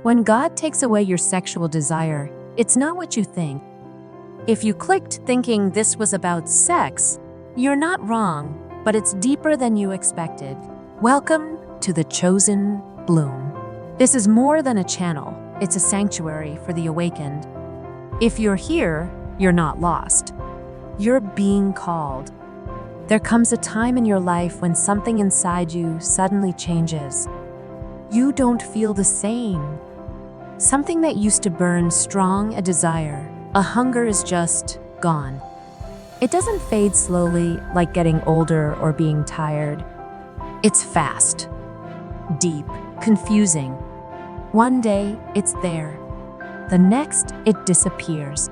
When God takes away your sexual desire, it's not what you think. If you clicked thinking this was about sex, you're not wrong, but it's deeper than you expected. Welcome to the Chosen Bloom. This is more than a channel, it's a sanctuary for the awakened. If you're here, you're not lost. You're being called. There comes a time in your life when something inside you suddenly changes. You don't feel the same. Something that used to burn strong a desire, a hunger is just gone. It doesn't fade slowly like getting older or being tired. It's fast, deep, confusing. One day, it's there. The next, it disappears.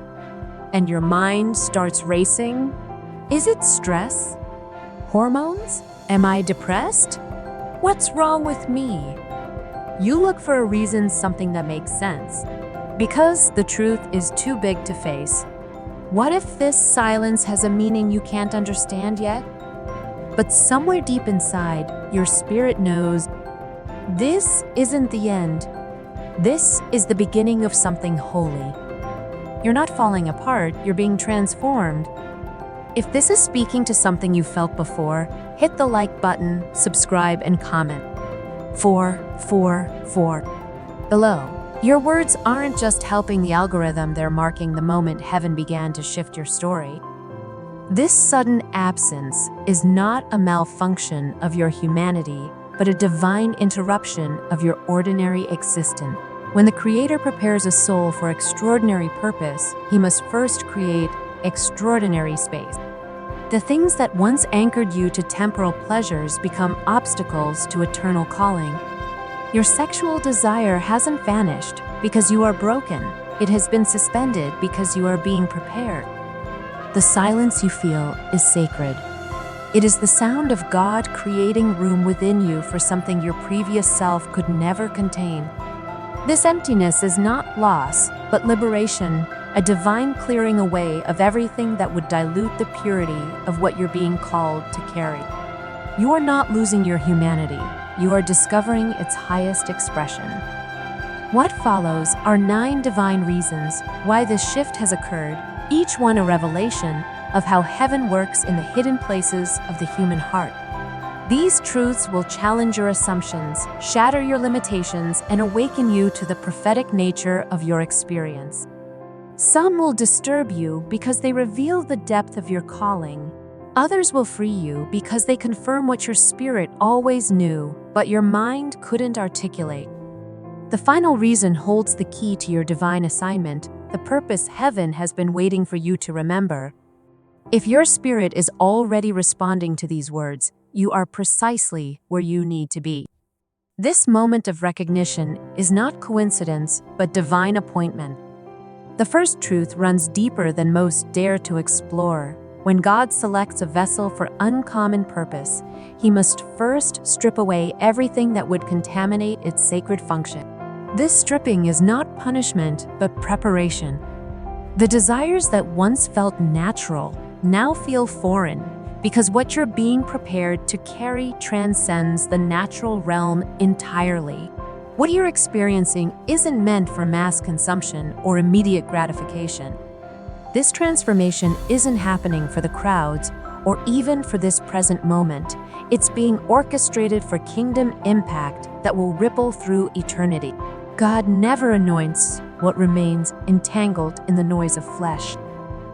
And your mind starts racing. Is it stress? Hormones? Am I depressed? What's wrong with me? You look for a reason, something that makes sense. Because the truth is too big to face. What if this silence has a meaning you can't understand yet? But somewhere deep inside, your spirit knows this isn't the end. This is the beginning of something holy. You're not falling apart, you're being transformed. If this is speaking to something you felt before, hit the like button, subscribe, and comment. 444 below. Your words aren't just helping the algorithm, they're marking the moment heaven began to shift your story. This sudden absence is not a malfunction of your humanity, but a divine interruption of your ordinary existence. When the Creator prepares a soul for extraordinary purpose, He must first create extraordinary space. The things that once anchored you to temporal pleasures become obstacles to eternal calling. Your sexual desire hasn't vanished because you are broken. It has been suspended because you are being prepared. The silence you feel is sacred. It is the sound of God creating room within you for something your previous self could never contain. This emptiness is not loss, but liberation, a divine clearing away of everything that would dilute the purity of what you're being called to carry. You are not losing your humanity, you are discovering its highest expression. What follows are 9 divine reasons why this shift has occurred, each one a revelation of how heaven works in the hidden places of the human heart. These truths will challenge your assumptions, shatter your limitations, and awaken you to the prophetic nature of your experience. Some will disturb you because they reveal the depth of your calling. Others will free you because they confirm what your spirit always knew, but your mind couldn't articulate. The final reason holds the key to your divine assignment, the purpose heaven has been waiting for you to remember. If your spirit is already responding to these words, you are precisely where you need to be. This moment of recognition is not coincidence, but divine appointment. The first truth runs deeper than most dare to explore. When God selects a vessel for uncommon purpose, He must first strip away everything that would contaminate its sacred function. This stripping is not punishment, but preparation. The desires that once felt natural now feel foreign, because what you're being prepared to carry transcends the natural realm entirely. What you're experiencing isn't meant for mass consumption or immediate gratification. This transformation isn't happening for the crowds or even for this present moment. It's being orchestrated for kingdom impact that will ripple through eternity. God never anoints what remains entangled in the noise of flesh.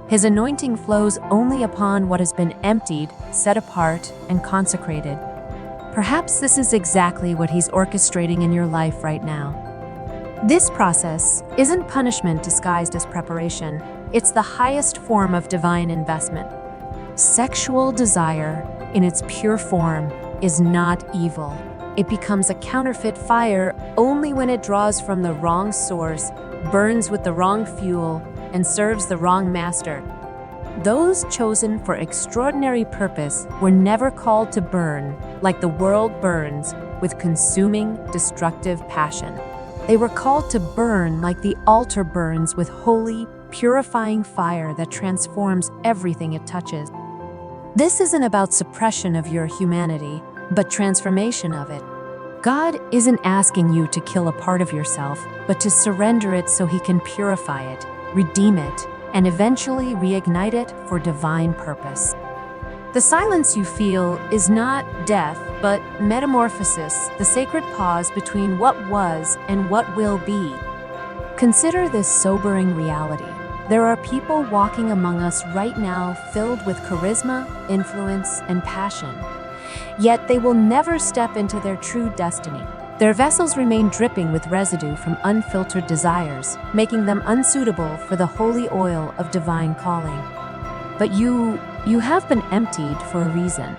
His anointing flows only upon what has been emptied, set apart, and consecrated. Perhaps this is exactly what He's orchestrating in your life right now. This process isn't punishment disguised as preparation. It's the highest form of divine investment. Sexual desire, in its pure form, is not evil. It becomes a counterfeit fire only when it draws from the wrong source, burns with the wrong fuel, and serves the wrong master. Those chosen for extraordinary purpose were never called to burn like the world burns with consuming, destructive passion. They were called to burn like the altar burns with holy, purifying fire that transforms everything it touches. This isn't about suppression of your humanity, but transformation of it. God isn't asking you to kill a part of yourself, but to surrender it so He can purify it, redeem it, and eventually reignite it for divine purpose. The silence you feel is not death, but metamorphosis, the sacred pause between what was and what will be. Consider this sobering reality. There are people walking among us right now filled with charisma, influence, and passion. Yet they will never step into their true destiny. Their vessels remain dripping with residue from unfiltered desires, making them unsuitable for the holy oil of divine calling. But you have been emptied for a reason.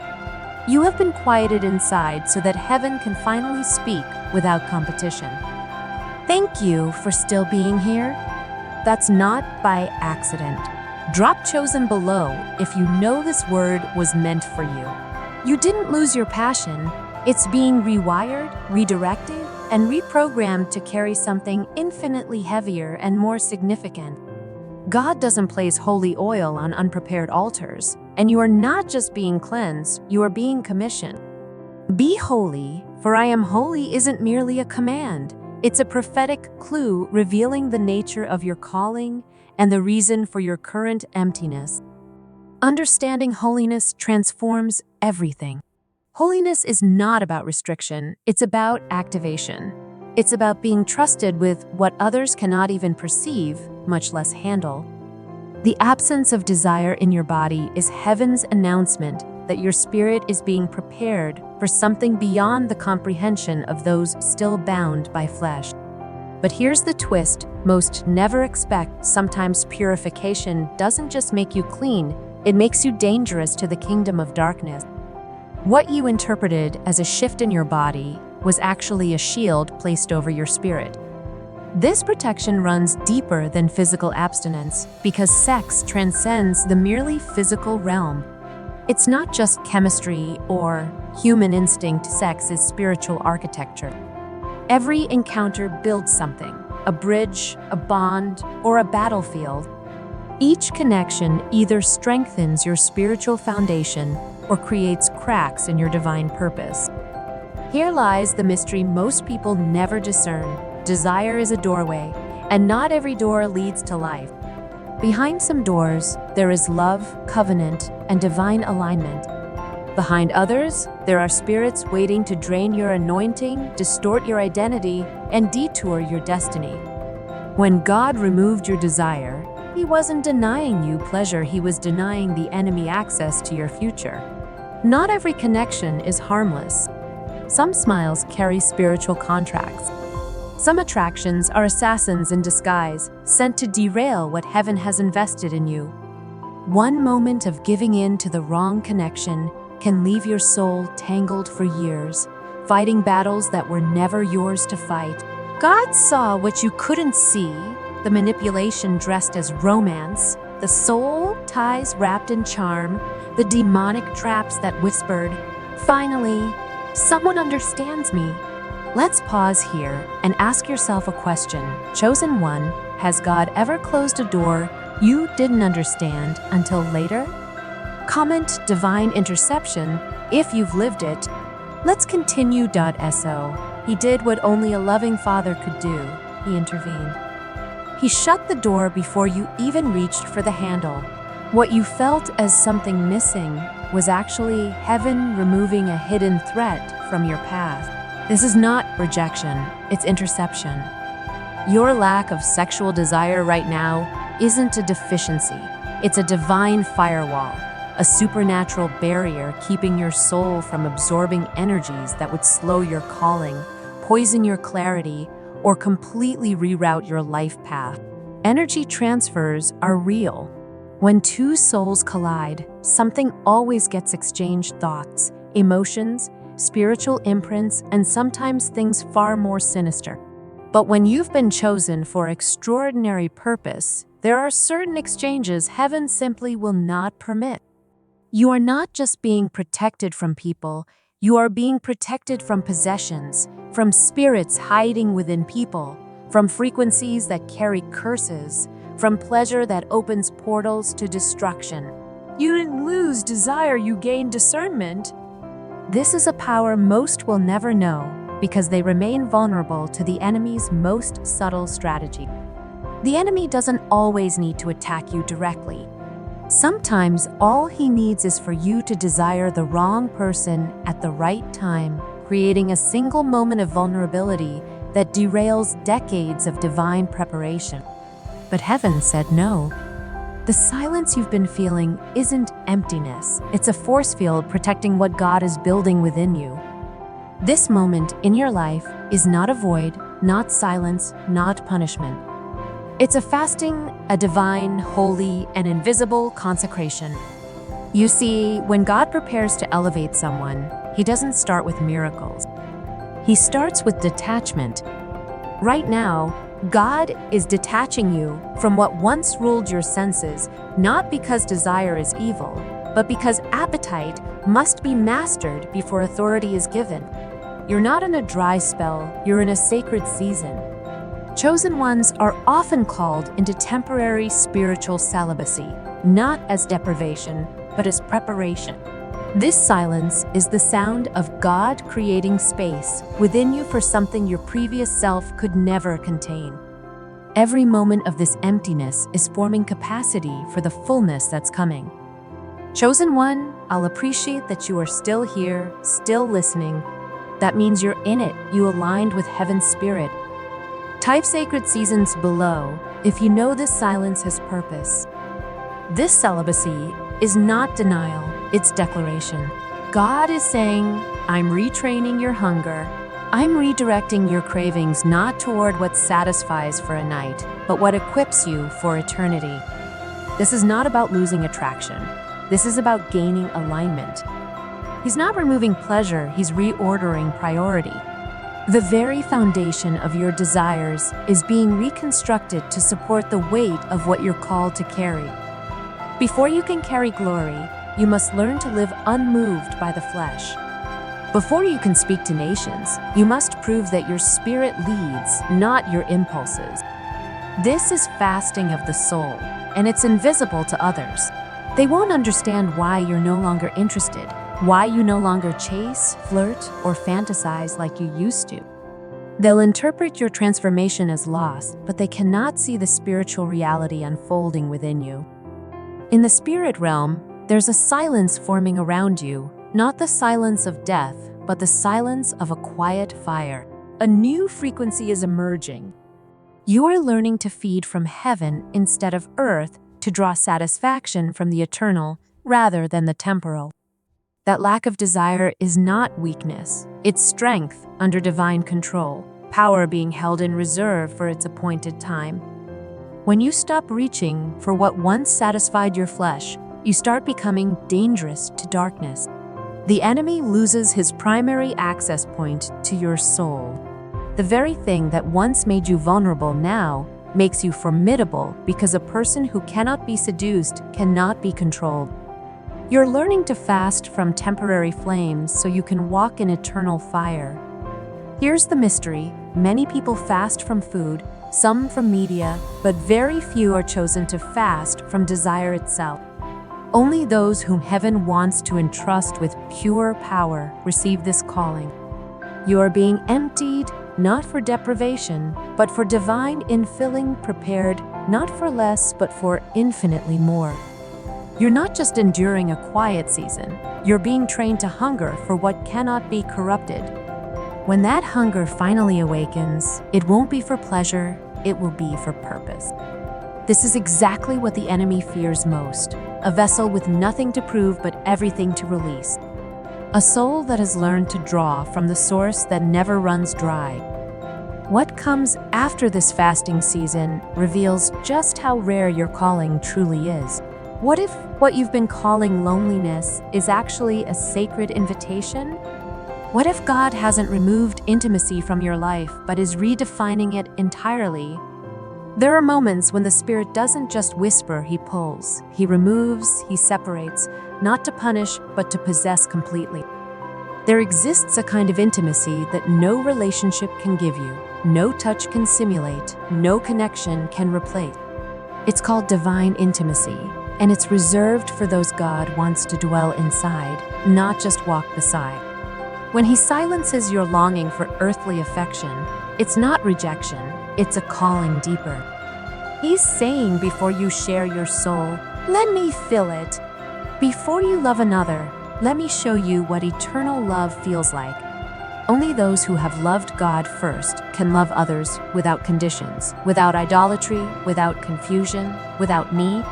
You have been quieted inside so that heaven can finally speak without competition. Thank you for still being here. That's not by accident. Drop chosen below if you know this word was meant for you. You didn't lose your passion. It's being rewired, redirected, and reprogrammed to carry something infinitely heavier and more significant. God doesn't place holy oil on unprepared altars, and you are not just being cleansed, you are being commissioned. Be holy, for I am holy isn't merely a command. It's a prophetic clue revealing the nature of your calling and the reason for your current emptiness. Understanding holiness transforms everything. Holiness is not about restriction, it's about activation. It's about being trusted with what others cannot even perceive, much less handle. The absence of desire in your body is heaven's announcement that your spirit is being prepared for something beyond the comprehension of those still bound by flesh. But here's the twist most never expect. Sometimes purification doesn't just make you clean, it makes you dangerous to the kingdom of darkness. What you interpreted as a shift in your body was actually a shield placed over your spirit. This protection runs deeper than physical abstinence because sex transcends the merely physical realm. It's not just chemistry or human instinct, sex is spiritual architecture. Every encounter builds something, a bridge, a bond, or a battlefield. Each connection either strengthens your spiritual foundation or creates cracks in your divine purpose. Here lies the mystery most people never discern. Desire is a doorway, and not every door leads to life. Behind some doors, there is love, covenant, and divine alignment. Behind others, there are spirits waiting to drain your anointing, distort your identity, and detour your destiny. When God removed your desire, He wasn't denying you pleasure, He was denying the enemy access to your future. Not every connection is harmless. Some smiles carry spiritual contracts. Some attractions are assassins in disguise, sent to derail what heaven has invested in you. One moment of giving in to the wrong connection can leave your soul tangled for years, fighting battles that were never yours to fight. God saw what you couldn't see, the manipulation dressed as romance, the soul ties wrapped in charm, the demonic traps that whispered, "Finally, someone understands me." Let's pause here and ask yourself a question. Chosen one, has God ever closed a door you didn't understand until later? Comment divine interception if you've lived it. Let's continue. So, He did what only a loving father could do. He intervened. He shut the door before you even reached for the handle. What you felt as something missing was actually heaven removing a hidden threat from your path. This is not rejection, it's interception. Your lack of sexual desire right now isn't a deficiency, it's a divine firewall, a supernatural barrier keeping your soul from absorbing energies that would slow your calling, poison your clarity, or completely reroute your life path. Energy transfers are real. When two souls collide, something always gets exchanged: thoughts, emotions, spiritual imprints, and sometimes things far more sinister. But when you've been chosen for extraordinary purpose, there are certain exchanges heaven simply will not permit. You are not just being protected from people, you are being protected from possessions, from spirits hiding within people, from frequencies that carry curses, from pleasure that opens portals to destruction. You didn't lose desire, you gained discernment. This is a power most will never know. because they remain vulnerable to the enemy's most subtle strategy. The enemy doesn't always need to attack you directly. Sometimes all he needs is for you to desire the wrong person at the right time, creating a single moment of vulnerability that derails decades of divine preparation. But heaven said no. The silence you've been feeling isn't emptiness. It's a force field protecting what God is building within you. This moment in your life is not a void, not silence, not punishment. It's a fasting, a divine, holy, and invisible consecration. You see, when God prepares to elevate someone, He doesn't start with miracles. He starts with detachment. Right now, God is detaching you from what once ruled your senses, not because desire is evil, but because appetite must be mastered before authority is given. You're not in a dry spell, you're in a sacred season. Chosen ones are often called into temporary spiritual celibacy, not as deprivation, but as preparation. This silence is the sound of God creating space within you for something your previous self could never contain. Every moment of this emptiness is forming capacity for the fullness that's coming. Chosen one, I'll appreciate that you are still here, still listening. That means you're in it, you aligned with heaven's spirit. Type sacred seasons below if you know this silence has purpose. This celibacy is not denial, it's declaration. God is saying, I'm retraining your hunger. I'm redirecting your cravings not toward what satisfies for a night, but what equips you for eternity. This is not about losing attraction. This is about gaining alignment. He's not removing pleasure, He's reordering priority. The very foundation of your desires is being reconstructed to support the weight of what you're called to carry. Before you can carry glory, you must learn to live unmoved by the flesh. Before you can speak to nations, you must prove that your spirit leads, not your impulses. This is fasting of the soul, and it's invisible to others. They won't understand why you're no longer interested, why you no longer chase, flirt, or fantasize like you used to. They'll interpret your transformation as loss, but they cannot see the spiritual reality unfolding within you. In the spirit realm, there's a silence forming around you, not the silence of death, but the silence of a quiet fire. A new frequency is emerging. You are learning to feed from heaven instead of earth, to draw satisfaction from the eternal rather than the temporal. That lack of desire is not weakness, it's strength under divine control, power being held in reserve for its appointed time. When you stop reaching for what once satisfied your flesh, you start becoming dangerous to darkness. The enemy loses his primary access point to your soul. The very thing that once made you vulnerable now makes you formidable because a person who cannot be seduced cannot be controlled. You're learning to fast from temporary flames so you can walk in eternal fire. Here's the mystery: many people fast from food, some from media, but very few are chosen to fast from desire itself. Only those whom heaven wants to entrust with pure power receive this calling. You are being emptied, not for deprivation, but for divine infilling, prepared not for less, but for infinitely more. You're not just enduring a quiet season, you're being trained to hunger for what cannot be corrupted. When that hunger finally awakens, it won't be for pleasure, it will be for purpose. This is exactly what the enemy fears most: a vessel with nothing to prove but everything to release. A soul that has learned to draw from the source that never runs dry. What comes after this fasting season reveals just how rare your calling truly is. What if what you've been calling loneliness is actually a sacred invitation? What if God hasn't removed intimacy from your life but is redefining it entirely? There are moments when the Spirit doesn't just whisper, He pulls. He removes, He separates, not to punish, but to possess completely. There exists a kind of intimacy that no relationship can give you, no touch can simulate, no connection can replace. It's called divine intimacy, and it's reserved for those God wants to dwell inside, not just walk beside. When he silences your longing for earthly affection, it's not rejection, it's a calling deeper. He's saying before you share your soul, let me fill it. Before you love another, let me show you what eternal love feels like. Only those who have loved God first can love others without conditions, without idolatry, without confusion, without need.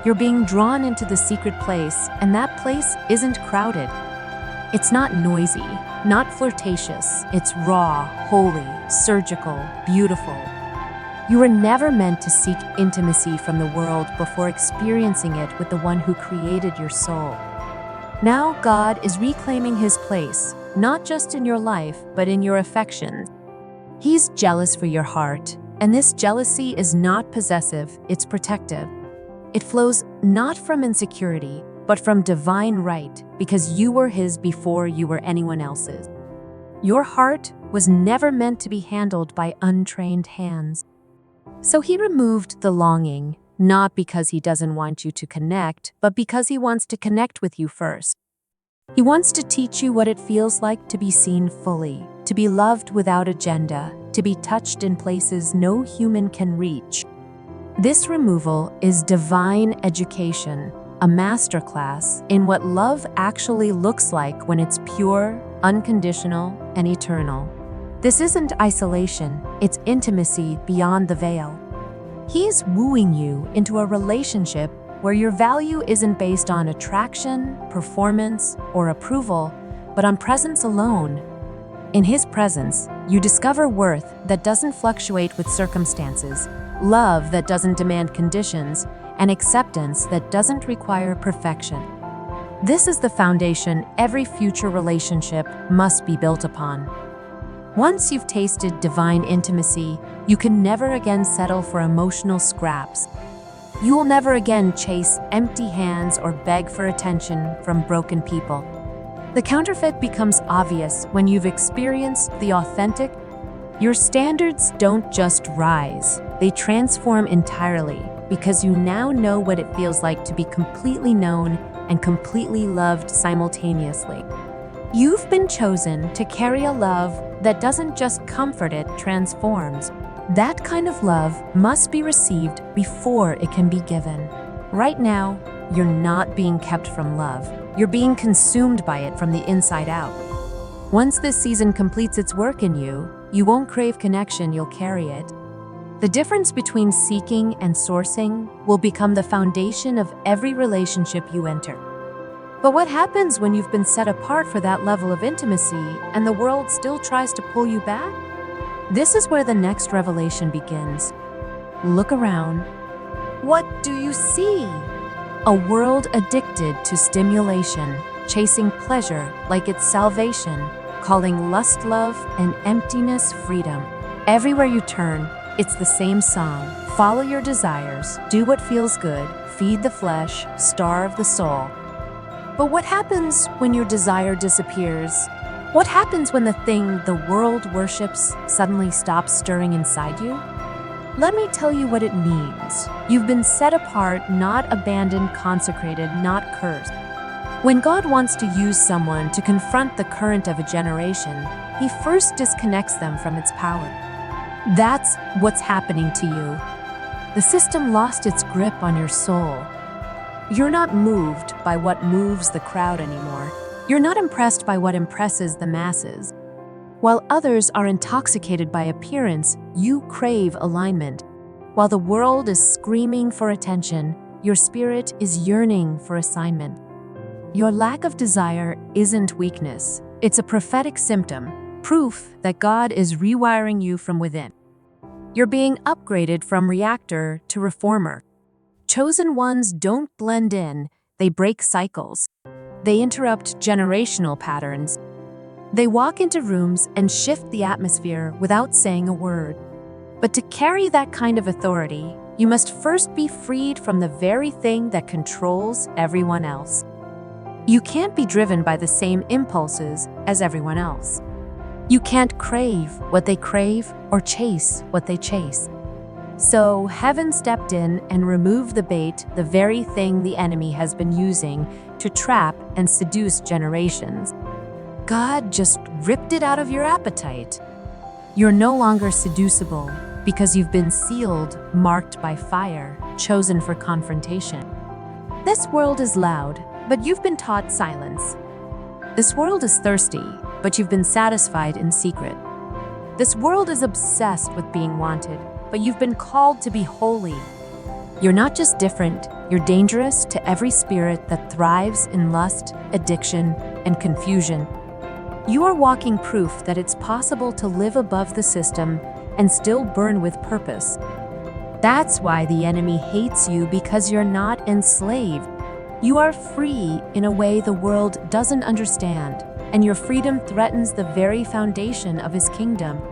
You're being drawn into the secret place, and that place isn't crowded. It's not noisy, not flirtatious. It's raw, holy, surgical, beautiful. You were never meant to seek intimacy from the world before experiencing it with the one who created your soul. Now God is reclaiming his place, not just in your life, but in your affections. He's jealous for your heart, and this jealousy is not possessive, it's protective. It flows not from insecurity, but from divine right, because you were his before you were anyone else's. Your heart was never meant to be handled by untrained hands. So he removed the longing, not because he doesn't want you to connect, but because he wants to connect with you first. He wants to teach you what it feels like to be seen fully, to be loved without agenda, to be touched in places no human can reach. This removal is divine education, a masterclass in what love actually looks like when it's pure, unconditional, and eternal. This isn't isolation, it's intimacy beyond the veil. He's wooing you into a relationship where your value isn't based on attraction, performance, or approval, but on presence alone. In his presence, you discover worth that doesn't fluctuate with circumstances, love that doesn't demand conditions, and acceptance that doesn't require perfection. This is the foundation every future relationship must be built upon. Once you've tasted divine intimacy, you can never again settle for emotional scraps. You will never again chase empty hands or beg for attention from broken people. The counterfeit becomes obvious when you've experienced the authentic. Your standards don't just rise, they transform entirely, because you now know what it feels like to be completely known and completely loved simultaneously. You've been chosen to carry a love that doesn't just comfort, it transforms. That kind of love must be received before it can be given. Right now, you're not being kept from love. You're being consumed by it from the inside out. Once this season completes its work in you, you won't crave connection, you'll carry it. The difference between seeking and sourcing will become the foundation of every relationship you enter. But what happens when you've been set apart for that level of intimacy and the world still tries to pull you back? This is where the next revelation begins. Look around. What do you see? A world addicted to stimulation, chasing pleasure like it's salvation, calling lust love and emptiness freedom. Everywhere you turn, it's the same song. Follow your desires, do what feels good, feed the flesh, starve the soul. But what happens when your desire disappears? What happens when the thing the world worships suddenly stops stirring inside you? Let me tell you what it means. You've been set apart, not abandoned, consecrated, not cursed. When God wants to use someone to confront the current of a generation, he first disconnects them from its power. That's what's happening to you. The system lost its grip on your soul. You're not moved by what moves the crowd anymore. You're not impressed by what impresses the masses. While others are intoxicated by appearance, you crave alignment. While the world is screaming for attention, your spirit is yearning for assignment. Your lack of desire isn't weakness. It's a prophetic symptom, proof that God is rewiring you from within. You're being upgraded from reactor to reformer. Chosen ones don't blend in, they break cycles. They interrupt generational patterns. They walk into rooms and shift the atmosphere without saying a word. But to carry that kind of authority, you must first be freed from the very thing that controls everyone else. You can't be driven by the same impulses as everyone else. You can't crave what they crave or chase what they chase. So heaven stepped in and removed the bait, the very thing the enemy has been using to trap and seduce generations. God just ripped it out of your appetite. You're no longer seducible because you've been sealed, marked by fire, chosen for confrontation. This world is loud, but you've been taught silence. This world is thirsty, but you've been satisfied in secret. This world is obsessed with being wanted, but you've been called to be holy. You're not just different, you're dangerous to every spirit that thrives in lust, addiction, and confusion. You are walking proof that it's possible to live above the system and still burn with purpose. That's why the enemy hates you, because you're not enslaved. You are free in a way the world doesn't understand, and your freedom threatens the very foundation of his kingdom.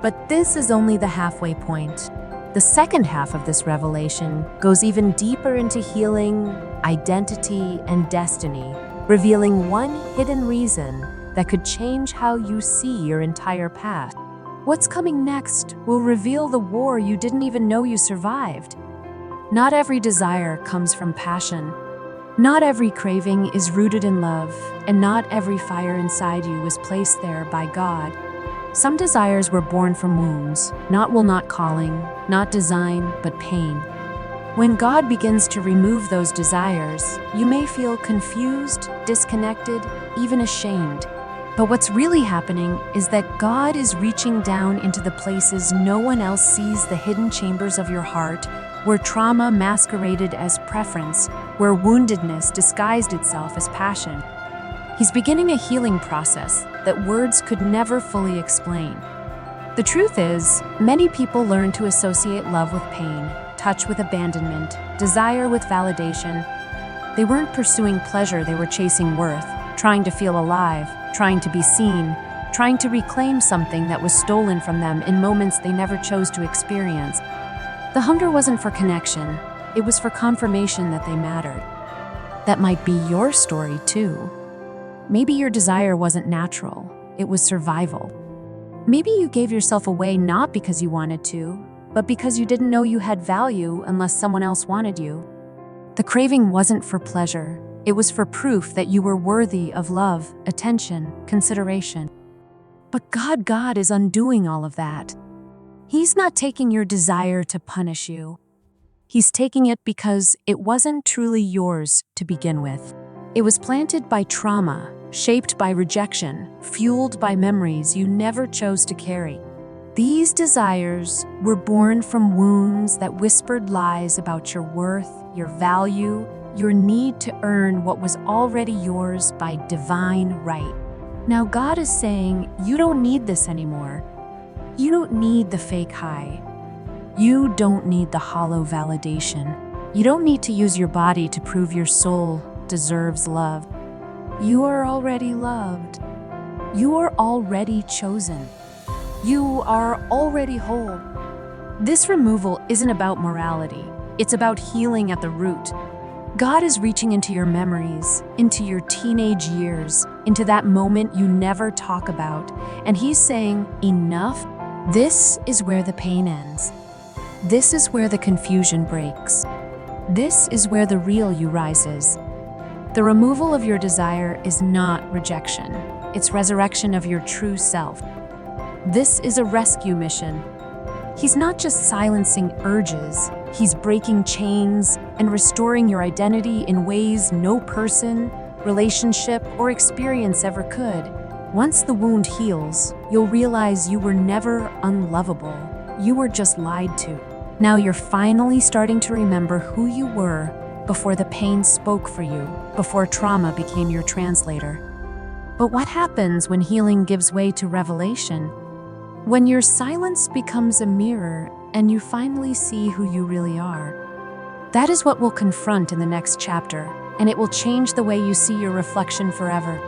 But this is only the halfway point. The second half of this revelation goes even deeper into healing, identity, and destiny, revealing one hidden reason that could change how you see your entire past. What's coming next will reveal the war you didn't even know you survived. Not every desire comes from passion. Not every craving is rooted in love, and not every fire inside you was placed there by God. Some desires were born from wounds, not will, not calling, not design, but pain. When God begins to remove those desires, you may feel confused, disconnected, even ashamed. But what's really happening is that God is reaching down into the places no one else sees, the hidden chambers of your heart, where trauma masqueraded as preference, where woundedness disguised itself as passion. He's beginning a healing process that words could never fully explain. The truth is, many people learn to associate love with pain, touch with abandonment, desire with validation. They weren't pursuing pleasure, they were chasing worth, trying to feel alive, trying to be seen, trying to reclaim something that was stolen from them in moments they never chose to experience. The hunger wasn't for connection, it was for confirmation that they mattered. That might be your story too. Maybe your desire wasn't natural, it was survival. Maybe you gave yourself away not because you wanted to, but because you didn't know you had value unless someone else wanted you. The craving wasn't for pleasure. It was for proof that you were worthy of love, attention, consideration. But God is undoing all of that. He's not taking your desire to punish you. He's taking it because it wasn't truly yours to begin with. It was planted by trauma, shaped by rejection, fueled by memories you never chose to carry. These desires were born from wounds that whispered lies about your worth, your value, your need to earn what was already yours by divine right. Now God is saying, you don't need this anymore. You don't need the fake high. You don't need the hollow validation. You don't need to use your body to prove your soul deserves love. You are already loved. You are already chosen. You are already whole. This removal isn't about morality. It's about healing at the root. God is reaching into your memories, into your teenage years, into that moment you never talk about, and He's saying, enough. This is where the pain ends. This is where the confusion breaks. This is where the real you rises. The removal of your desire is not rejection. It's resurrection of your true self. This is a rescue mission. He's not just silencing urges, He's breaking chains and restoring your identity in ways no person, relationship, or experience ever could. Once the wound heals, you'll realize you were never unlovable. You were just lied to. Now you're finally starting to remember who you were before the pain spoke for you, before trauma became your translator. But what happens when healing gives way to revelation? When your silence becomes a mirror and you finally see who you really are. That is what we'll confront in the next chapter, and it will change the way you see your reflection forever.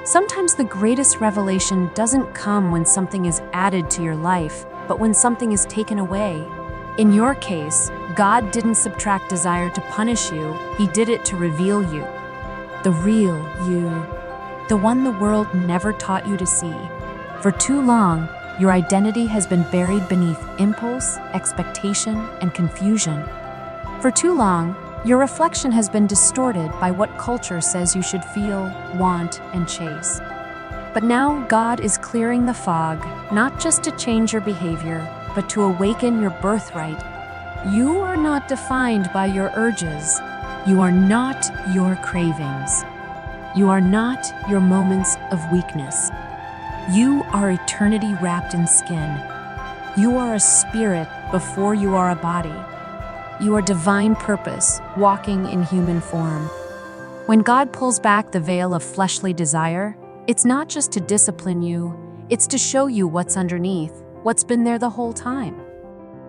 Sometimes the greatest revelation doesn't come when something is added to your life, but when something is taken away. In your case, God didn't subtract desire to punish you, He did it to reveal you. The real you. The one the world never taught you to see. For too long, your identity has been buried beneath impulse, expectation, and confusion. For too long, your reflection has been distorted by what culture says you should feel, want, and chase. But now God is clearing the fog, not just to change your behavior, but to awaken your birthright. You are not defined by your urges. You are not your cravings. You are not your moments of weakness. You are eternity wrapped in skin. You are a spirit before you are a body. You are divine purpose, walking in human form. When God pulls back the veil of fleshly desire, it's not just to discipline you, it's to show you what's underneath, what's been there the whole time.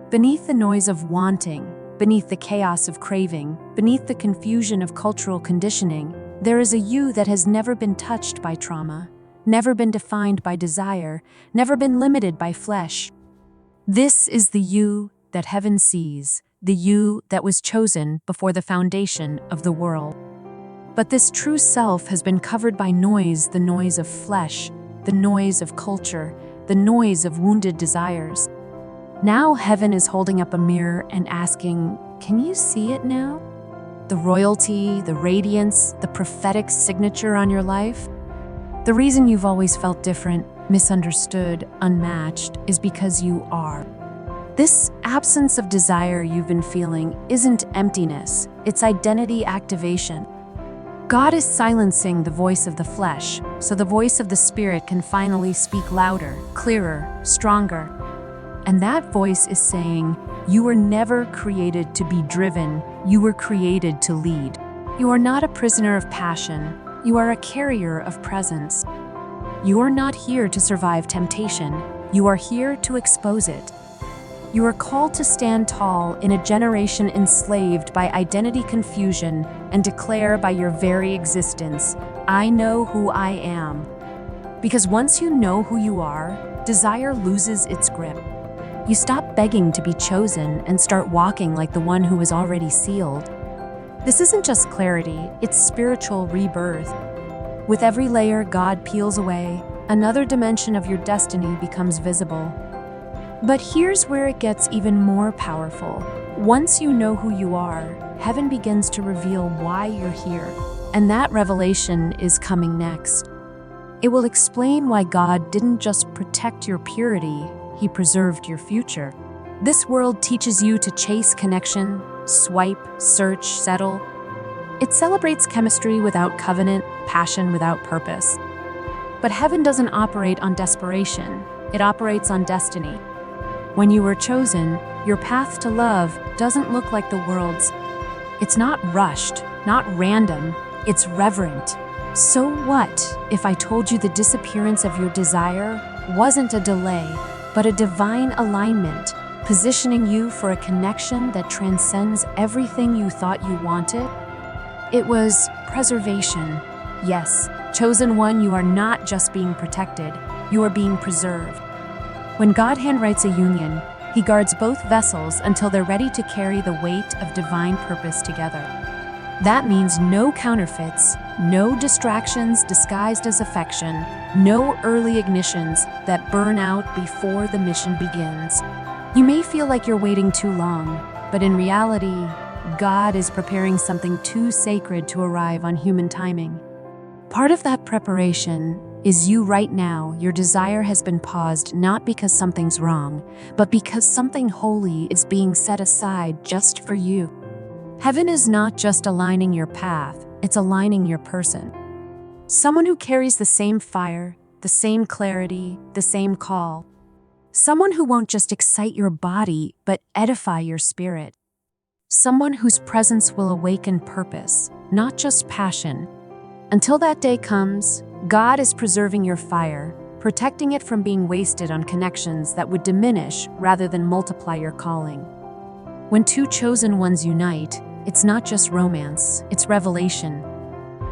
Beneath the noise of wanting, beneath the chaos of craving, beneath the confusion of cultural conditioning, there is a you that has never been touched by trauma, never been defined by desire, never been limited by flesh. This is the you that heaven sees, the you that was chosen before the foundation of the world. But this true self has been covered by noise, the noise of flesh, the noise of culture, the noise of wounded desires. Now heaven is holding up a mirror and asking, can you see it now? The royalty, the radiance, the prophetic signature on your life? The reason you've always felt different, misunderstood, unmatched is because you are. This absence of desire you've been feeling isn't emptiness, it's identity activation. God is silencing the voice of the flesh, so the voice of the spirit can finally speak louder, clearer, stronger. And that voice is saying, you were never created to be driven, you were created to lead. You are not a prisoner of passion, you are a carrier of presence. You are not here to survive temptation, you are here to expose it. You are called to stand tall in a generation enslaved by identity confusion and declare by your very existence, I know who I am. Because once you know who you are, desire loses its grip. You stop begging to be chosen and start walking like the one who is already sealed. This isn't just clarity, it's spiritual rebirth. With every layer God peels away, another dimension of your destiny becomes visible. But here's where it gets even more powerful. Once you know who you are, heaven begins to reveal why you're here. And that revelation is coming next. It will explain why God didn't just protect your purity, He preserved your future. This world teaches you to chase connection, swipe, search, settle. It celebrates chemistry without covenant, passion without purpose. But heaven doesn't operate on desperation, it operates on destiny. When you were chosen, your path to love doesn't look like the world's. It's not rushed, not random, it's reverent. So what if I told you the disappearance of your desire wasn't a delay, but a divine alignment, positioning you for a connection that transcends everything you thought you wanted? It was preservation. Yes, chosen one, you are not just being protected, you are being preserved. When God handwrites a union, He guards both vessels until they're ready to carry the weight of divine purpose together. That means no counterfeits, no distractions disguised as affection, no early ignitions that burn out before the mission begins. You may feel like you're waiting too long, but in reality, God is preparing something too sacred to arrive on human timing. Part of that preparation is you right now. Your desire has been paused not because something's wrong, but because something holy is being set aside just for you. Heaven is not just aligning your path, it's aligning your person. Someone who carries the same fire, the same clarity, the same call. Someone who won't just excite your body, but edify your spirit. Someone whose presence will awaken purpose, not just passion. Until that day comes, God is preserving your fire, protecting it from being wasted on connections that would diminish rather than multiply your calling. When two chosen ones unite, it's not just romance, it's revelation.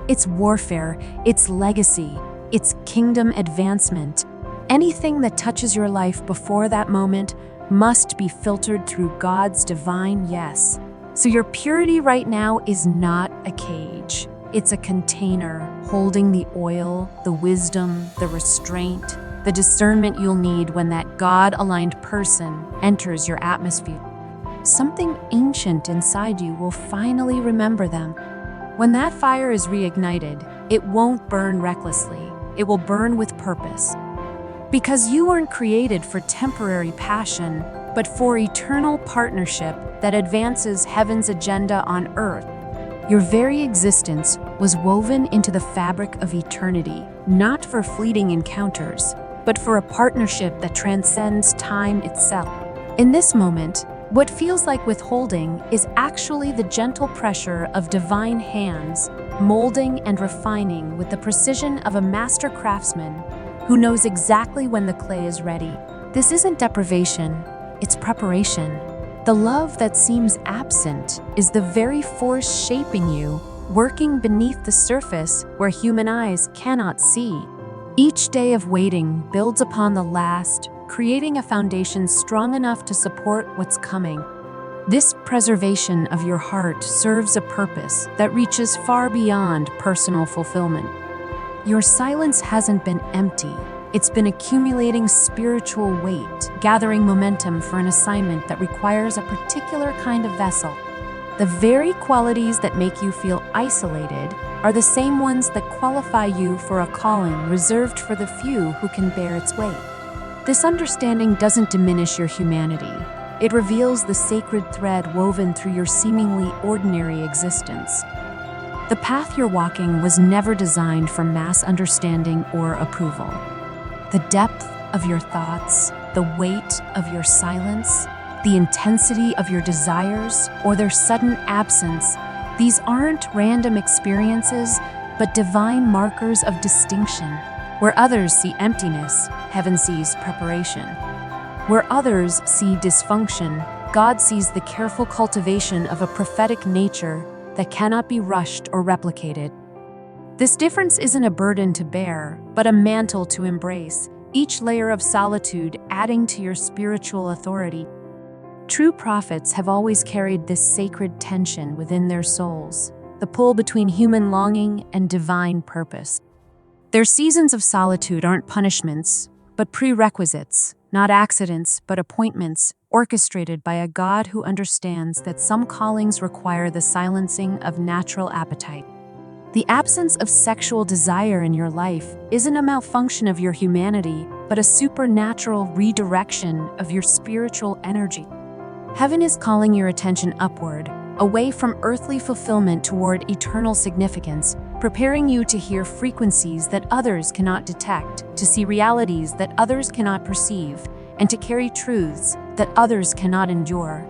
It's warfare, it's legacy, it's kingdom advancement. Anything that touches your life before that moment must be filtered through God's divine yes. So your purity right now is not a cage. It's a container holding the oil, the wisdom, the restraint, the discernment you'll need when that God-aligned person enters your atmosphere. Something ancient inside you will finally remember them. When that fire is reignited, it won't burn recklessly. it will burn with purpose. Because you weren't created for temporary passion, but for eternal partnership that advances heaven's agenda on earth. Your very existence was woven into the fabric of eternity, not for fleeting encounters, but for a partnership that transcends time itself. In this moment, what feels like withholding is actually the gentle pressure of divine hands, molding and refining with the precision of a master craftsman who knows exactly when the clay is ready. This isn't deprivation, it's preparation. The love that seems absent is the very force shaping you, working beneath the surface where human eyes cannot see. Each day of waiting builds upon the last, creating a foundation strong enough to support what's coming. This preservation of your heart serves a purpose that reaches far beyond personal fulfillment. Your silence hasn't been empty. It's been accumulating spiritual weight, gathering momentum for an assignment that requires a particular kind of vessel. The very qualities that make you feel isolated are the same ones that qualify you for a calling reserved for the few who can bear its weight. This understanding doesn't diminish your humanity. It reveals the sacred thread woven through your seemingly ordinary existence. The path you're walking was never designed for mass understanding or approval. The depth of your thoughts, the weight of your silence, the intensity of your desires, or their sudden absence, these aren't random experiences, but divine markers of distinction. Where others see emptiness, heaven sees preparation. Where others see dysfunction, God sees the careful cultivation of a prophetic nature that cannot be rushed or replicated. This difference isn't a burden to bear, but a mantle to embrace, each layer of solitude adding to your spiritual authority. True prophets have always carried this sacred tension within their souls, the pull between human longing and divine purpose. Their seasons of solitude aren't punishments, but prerequisites, not accidents, but appointments, orchestrated by a God who understands that some callings require the silencing of natural appetite. The absence of sexual desire in your life isn't a malfunction of your humanity, but a supernatural redirection of your spiritual energy. Heaven is calling your attention upward, away from earthly fulfillment toward eternal significance, preparing you to hear frequencies that others cannot detect, to see realities that others cannot perceive, and to carry truths that others cannot endure.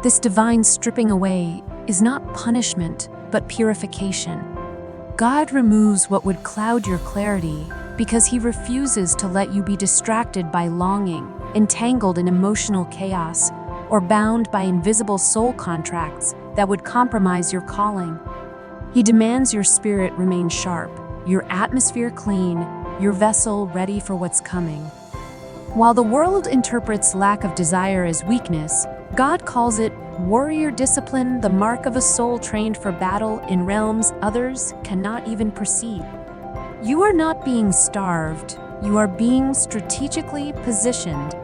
This divine stripping away is not punishment, but purification. God removes what would cloud your clarity because He refuses to let you be distracted by longing, entangled in emotional chaos, or bound by invisible soul contracts that would compromise your calling. He demands your spirit remain sharp, your atmosphere clean, your vessel ready for what's coming. While the world interprets lack of desire as weakness, God calls it warrior discipline, the mark of a soul trained for battle in realms others cannot even perceive. You are not being starved, you are being strategically positioned.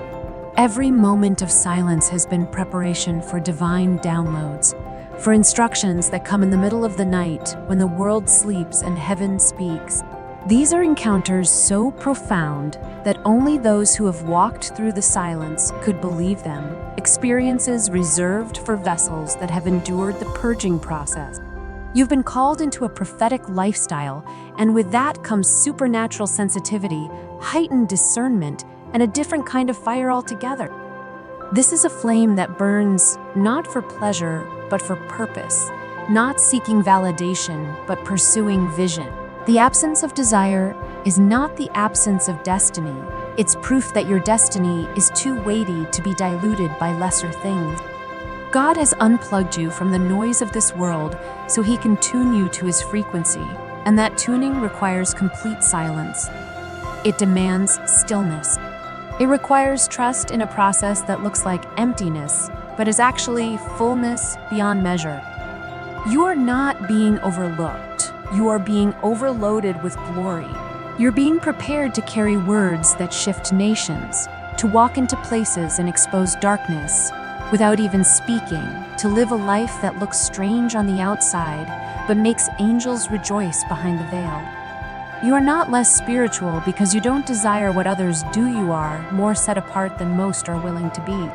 Every moment of silence has been preparation for divine downloads, for instructions that come in the middle of the night when the world sleeps and heaven speaks. These are encounters so profound that only those who have walked through the silence could believe them, experiences reserved for vessels that have endured the purging process. You've been called into a prophetic lifestyle, and with that comes supernatural sensitivity, heightened discernment, and a different kind of fire altogether. This is a flame that burns not for pleasure, but for purpose, not seeking validation, but pursuing vision. The absence of desire is not the absence of destiny. It's proof that your destiny is too weighty to be diluted by lesser things. God has unplugged you from the noise of this world so He can tune you to His frequency, and that tuning requires complete silence. It demands stillness. It requires trust in a process that looks like emptiness, but is actually fullness beyond measure. You are not being overlooked. You are being overloaded with glory. You're being prepared to carry words that shift nations, to walk into places and expose darkness without even speaking, to live a life that looks strange on the outside, but makes angels rejoice behind the veil. You are not less spiritual because you don't desire what others do. You are more set apart than most are willing to be.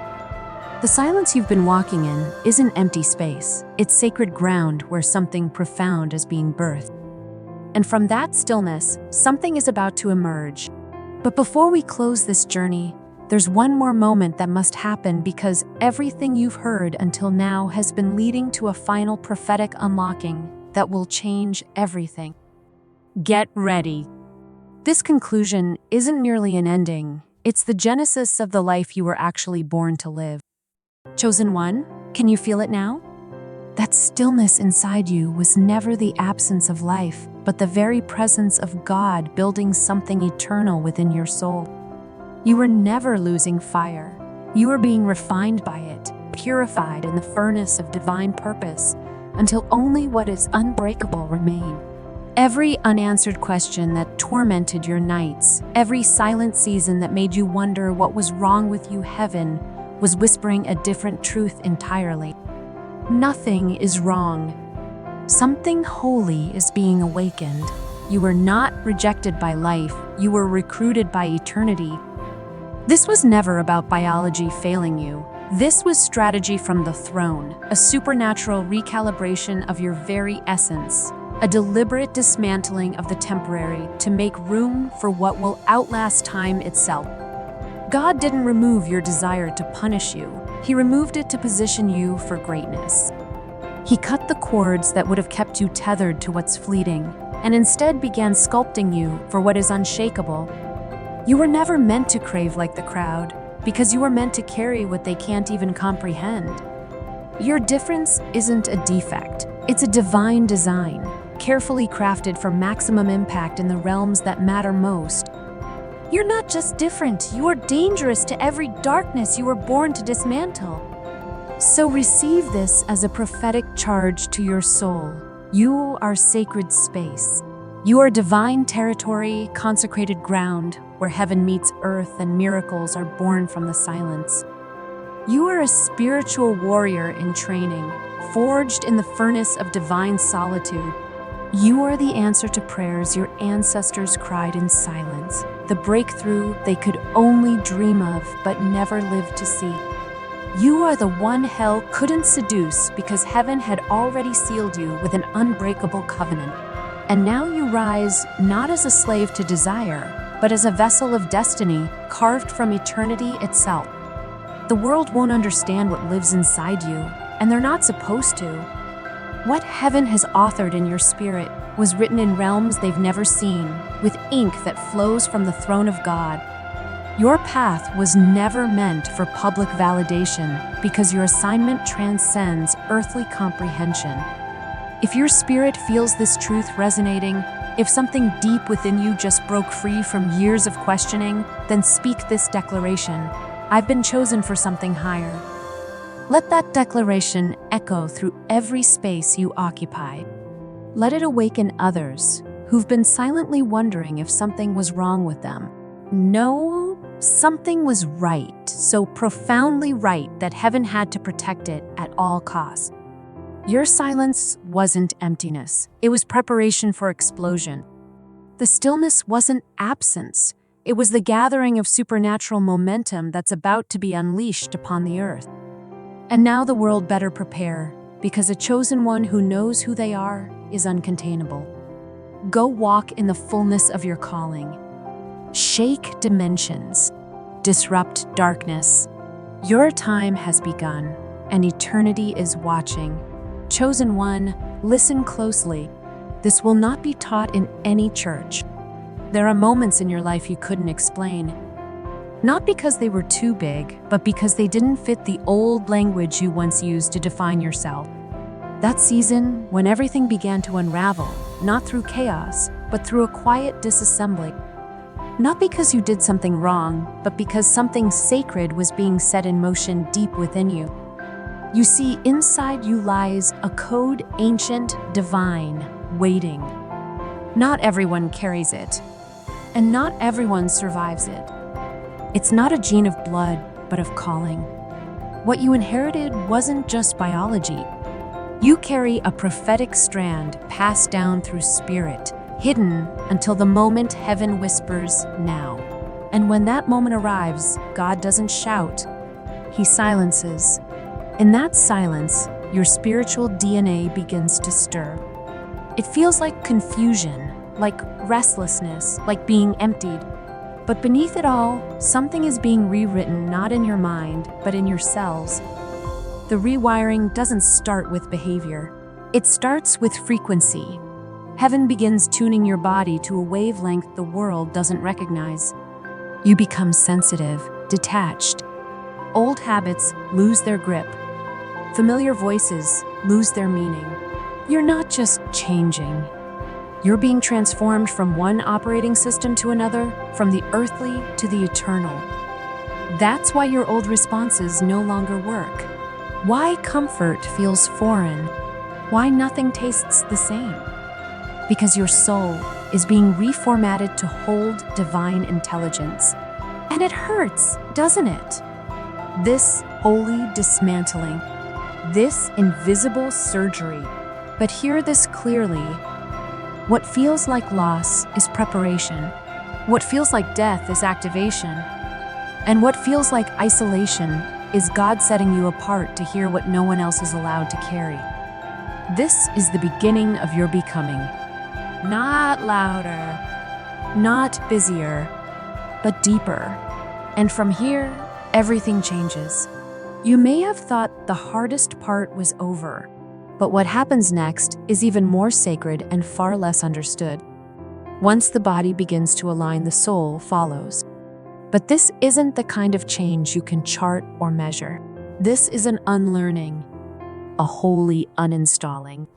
The silence you've been walking in isn't empty space. It's sacred ground where something profound is being birthed. And from that stillness, something is about to emerge. But before we close this journey, there's one more moment that must happen, because everything you've heard until now has been leading to a final prophetic unlocking that will change everything. Get ready. This conclusion isn't merely an ending, it's the genesis of the life you were actually born to live. Chosen one, can you feel it now? That stillness inside you was never the absence of life, but the very presence of God building something eternal within your soul. You were never losing fire. You were being refined by it, purified in the furnace of divine purpose, until only what is unbreakable remained. Every unanswered question that tormented your nights, every silent season that made you wonder what was wrong with you, heaven was whispering a different truth entirely. Nothing is wrong. Something holy is being awakened. You were not rejected by life, you were recruited by eternity. This was never about biology failing you. This was strategy from the throne, a supernatural recalibration of your very essence, a deliberate dismantling of the temporary to make room for what will outlast time itself. God didn't remove your desire to punish you. He removed it to position you for greatness. He cut the cords that would have kept you tethered to what's fleeting, and instead began sculpting you for what is unshakable. You were never meant to crave like the crowd, because you were meant to carry what they can't even comprehend. Your difference isn't a defect, it's a divine design, carefully crafted for maximum impact in the realms that matter most. You're not just different, you are dangerous to every darkness you were born to dismantle. So receive this as a prophetic charge to your soul. You are sacred space. You are divine territory, consecrated ground, where heaven meets earth and miracles are born from the silence. You are a spiritual warrior in training, forged in the furnace of divine solitude. You are the answer to prayers your ancestors cried in silence, the breakthrough they could only dream of but never lived to see. You are the one hell couldn't seduce because heaven had already sealed you with an unbreakable covenant. And now you rise not as a slave to desire, but as a vessel of destiny carved from eternity itself. The world won't understand what lives inside you, and they're not supposed to. What heaven has authored in your spirit was written in realms they've never seen, with ink that flows from the throne of God. Your path was never meant for public validation because your assignment transcends earthly comprehension. If your spirit feels this truth resonating, if something deep within you just broke free from years of questioning, then speak this declaration: I've been chosen for something higher. Let that declaration echo through every space you occupy. Let it awaken others who've been silently wondering if something was wrong with them. No, something was right, so profoundly right that heaven had to protect it at all costs. Your silence wasn't emptiness. It was preparation for explosion. The stillness wasn't absence. It was the gathering of supernatural momentum that's about to be unleashed upon the earth. And now the world better prepare, because a chosen one who knows who they are is uncontainable. Go walk in the fullness of your calling. Shake dimensions. Disrupt darkness. Your time has begun, and eternity is watching. Chosen one, listen closely. This will not be taught in any church. There are moments in your life you couldn't explain. Not because they were too big, but because they didn't fit the old language you once used to define yourself. That season, when everything began to unravel, not through chaos, but through a quiet disassembly. Not because you did something wrong, but because something sacred was being set in motion deep within you. You see, inside you lies a code ancient, divine, waiting. Not everyone carries it, and not everyone survives it. It's not a gene of blood, but of calling. What you inherited wasn't just biology. You carry a prophetic strand passed down through spirit, hidden until the moment heaven whispers, now. And when that moment arrives, God doesn't shout, He silences. In that silence, your spiritual DNA begins to stir. It feels like confusion, like restlessness, like being emptied. But beneath it all, something is being rewritten not in your mind, but in your cells. The rewiring doesn't start with behavior. It starts with frequency. Heaven begins tuning your body to a wavelength the world doesn't recognize. You become sensitive, detached. Old habits lose their grip. Familiar voices lose their meaning. You're not just changing. You're being transformed from one operating system to another, from the earthly to the eternal. That's why your old responses no longer work. Why comfort feels foreign. Why nothing tastes the same. Because your soul is being reformatted to hold divine intelligence. And it hurts, doesn't it? This holy dismantling, this invisible surgery. But hear this clearly. What feels like loss is preparation. What feels like death is activation. And what feels like isolation is God setting you apart to hear what no one else is allowed to carry. This is the beginning of your becoming. Not louder, not busier, but deeper. And from here, everything changes. You may have thought the hardest part was over, but what happens next is even more sacred and far less understood. Once the body begins to align, the soul follows. But this isn't the kind of change you can chart or measure. This is an unlearning, a holy uninstalling.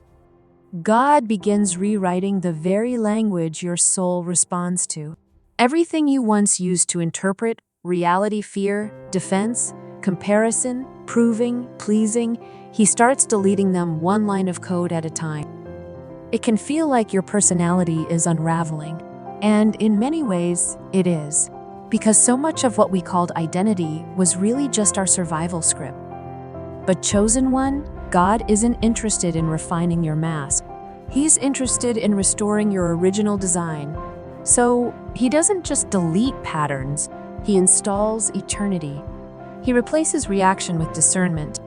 God begins rewriting the very language your soul responds to. Everything you once used to interpret reality, fear, defense, comparison, proving, pleasing, He starts deleting them one line of code at a time. It can feel like your personality is unraveling, and in many ways, it is. Because so much of what we called identity was really just our survival script. But chosen one, God isn't interested in refining your mask. He's interested in restoring your original design. So He doesn't just delete patterns, He installs eternity. He replaces reaction with discernment.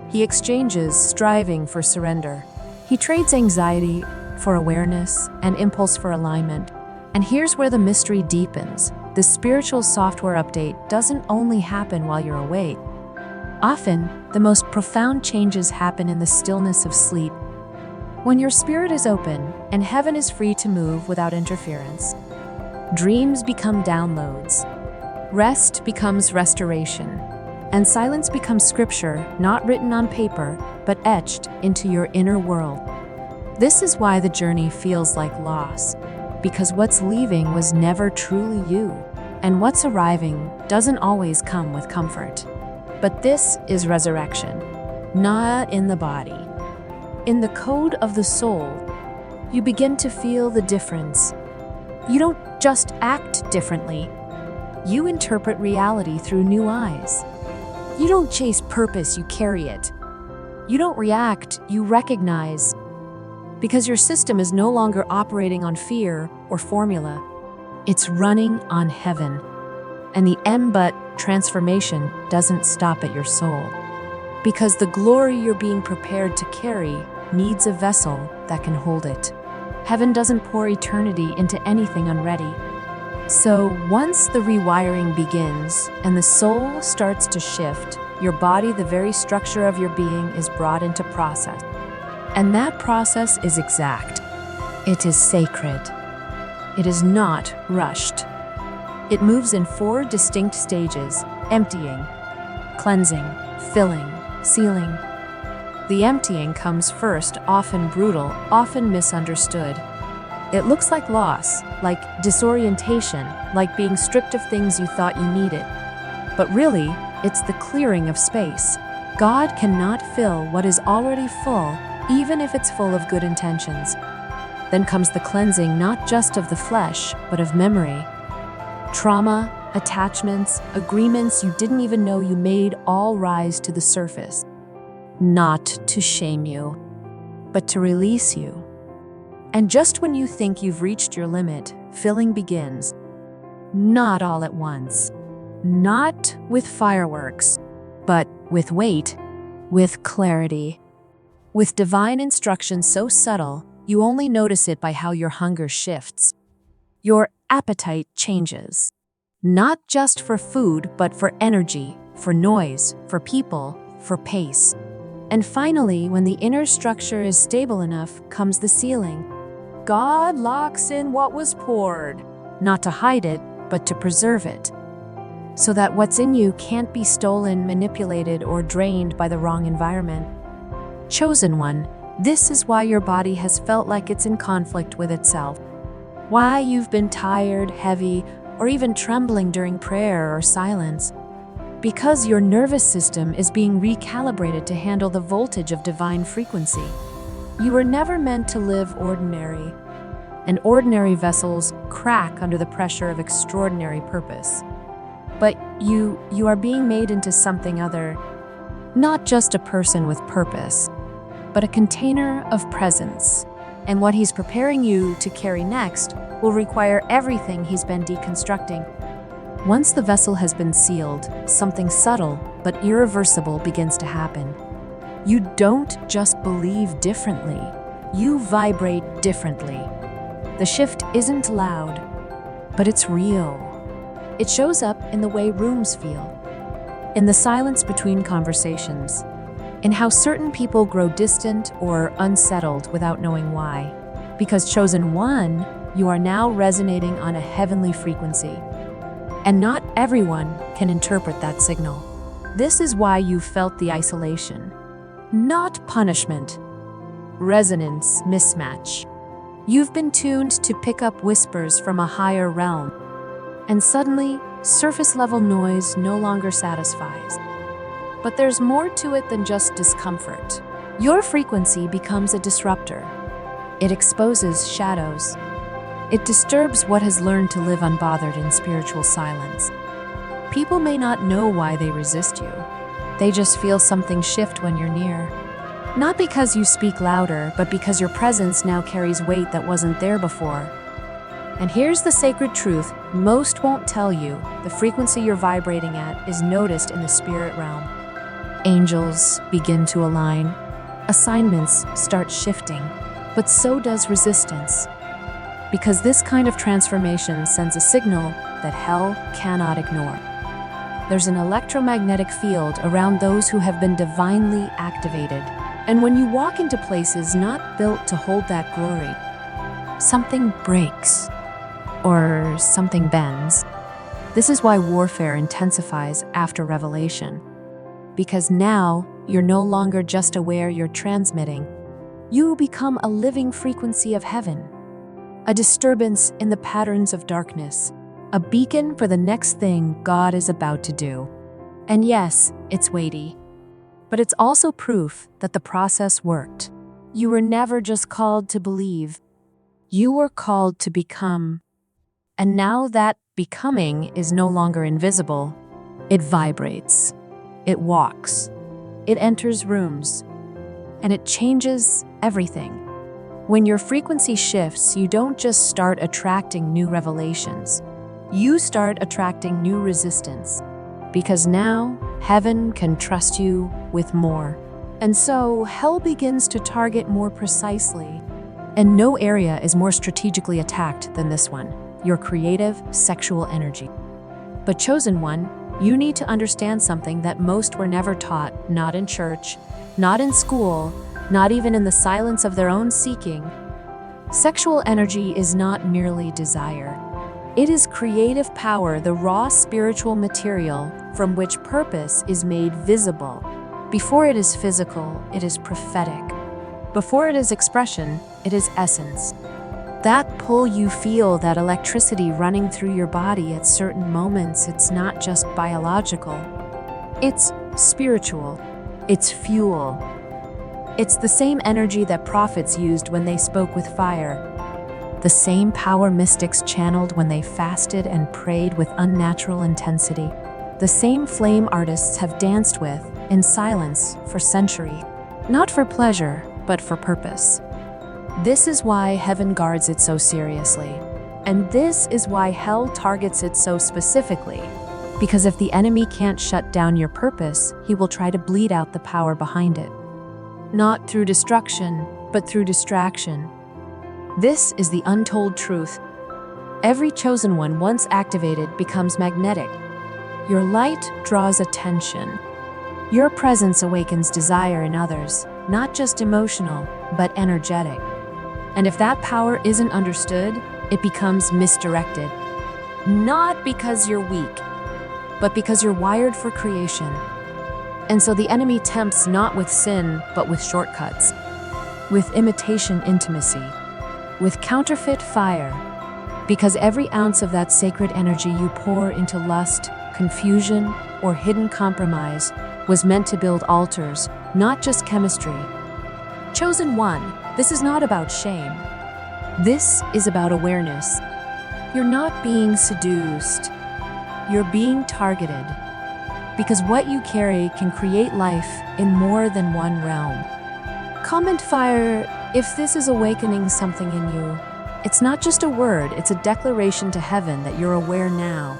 He exchanges striving for surrender. He trades anxiety for awareness and impulse for alignment. And here's where the mystery deepens. The spiritual software update doesn't only happen while you're awake. Often, the most profound changes happen in the stillness of sleep. When your spirit is open and heaven is free to move without interference, dreams become downloads, rest becomes restoration, and silence becomes scripture not written on paper, but etched into your inner world. This is why the journey feels like loss, because what's leaving was never truly you, and what's arriving doesn't always come with comfort. But this is resurrection, not in the body. In the code of the soul, you begin to feel the difference. You don't just act differently. You interpret reality through new eyes. You don't chase purpose, you carry it. You don't react, you recognize. Because your system is no longer operating on fear or formula. It's running on heaven. And the but transformation doesn't stop at your soul. Because the glory you're being prepared to carry needs a vessel that can hold it. Heaven doesn't pour eternity into anything unready. So once the rewiring begins and the soul starts to shift, your body, the very structure of your being, is brought into process. And that process is exact. It is sacred. It is not rushed. It moves in 4 distinct stages: emptying, cleansing, filling, sealing. The emptying comes first, often brutal, often misunderstood. It looks like loss, like disorientation, like being stripped of things you thought you needed. But really, it's the clearing of space. God cannot fill what is already full, even if it's full of good intentions. Then comes the cleansing, not just of the flesh, but of memory. Trauma, attachments, agreements you didn't even know you made all rise to the surface. Not to shame you, but to release you. And just when you think you've reached your limit, filling begins. Not all at once. Not with fireworks, but with weight, with clarity, with divine instruction so subtle, you only notice it by how your hunger shifts. Your appetite changes. Not just for food, but for energy, for noise, for people, for pace. And finally, when the inner structure is stable enough, comes the ceiling. God locks in what was poured, not to hide it, but to preserve it, so that what's in you can't be stolen, manipulated, or drained by the wrong environment. Chosen one, this is why your body has felt like it's in conflict with itself. Why you've been tired, heavy, or even trembling during prayer or silence. Because your nervous system is being recalibrated to handle the voltage of divine frequency. You were never meant to live ordinary, and ordinary vessels crack under the pressure of extraordinary purpose. But you are being made into something other, not just a person with purpose, but a container of presence. And what he's preparing you to carry next will require everything he's been deconstructing. Once the vessel has been sealed, something subtle but irreversible begins to happen. You don't just believe differently, you vibrate differently. The shift isn't loud, but it's real. It shows up in the way rooms feel, in the silence between conversations, in how certain people grow distant or unsettled without knowing why. Because chosen one, you are now resonating on a heavenly frequency. And not everyone can interpret that signal. This is why you felt the isolation. Not punishment. Resonance mismatch. You've been tuned to pick up whispers from a higher realm. And suddenly, surface-level noise no longer satisfies. But there's more to it than just discomfort. Your frequency becomes a disruptor. It exposes shadows. It disturbs what has learned to live unbothered in spiritual silence. People may not know why they resist you. They just feel something shift when you're near. Not because you speak louder, but because your presence now carries weight that wasn't there before. And here's the sacred truth most won't tell you: the frequency you're vibrating at is noticed in the spirit realm. Angels begin to align. Assignments start shifting, but so does resistance. Because this kind of transformation sends a signal that hell cannot ignore. There's an electromagnetic field around those who have been divinely activated. And when you walk into places not built to hold that glory, something breaks, or something bends. This is why warfare intensifies after revelation. Because now, you're no longer just aware you're transmitting. You become a living frequency of heaven. A disturbance in the patterns of darkness. A beacon for the next thing God is about to do. And yes, it's weighty. But it's also proof that the process worked. You were never just called to believe. You were called to become. And now that becoming is no longer invisible. It vibrates. It walks. It enters rooms. And it changes everything. When your frequency shifts, you don't just start attracting new revelations. You start attracting new resistance. Because now, heaven can trust you with more. And so, hell begins to target more precisely. And no area is more strategically attacked than this one: your creative, sexual energy. But chosen one, you need to understand something that most were never taught, not in church, not in school, not even in the silence of their own seeking. Sexual energy is not merely desire. It is creative power, the raw spiritual material from which purpose is made visible. Before it is physical, it is prophetic. Before it is expression, it is essence. That pull you feel, that electricity running through your body at certain moments, it's not just biological. It's spiritual. It's fuel. It's the same energy that prophets used when they spoke with fire. The same power mystics channeled when they fasted and prayed with unnatural intensity. The same flame artists have danced with, in silence, for centuries. Not for pleasure, but for purpose. This is why heaven guards it so seriously. And this is why hell targets it so specifically. Because if the enemy can't shut down your purpose, he will try to bleed out the power behind it. Not through destruction, but through distraction. This is the untold truth. Every chosen one, once activated, becomes magnetic. Your light draws attention. Your presence awakens desire in others, not just emotional, but energetic. And if that power isn't understood, it becomes misdirected. Not because you're weak, but because you're wired for creation. And so the enemy tempts not with sin, but with shortcuts, with imitation intimacy, with counterfeit fire, because every ounce of that sacred energy you pour into lust, confusion, or hidden compromise was meant to build altars, not just chemistry. Chosen one, this is not about shame. This is about awareness. You're not being seduced. You're being targeted. Because what you carry can create life in more than one realm. Comment fire if this is awakening something in you. It's not just a word, it's a declaration to heaven that you're aware now.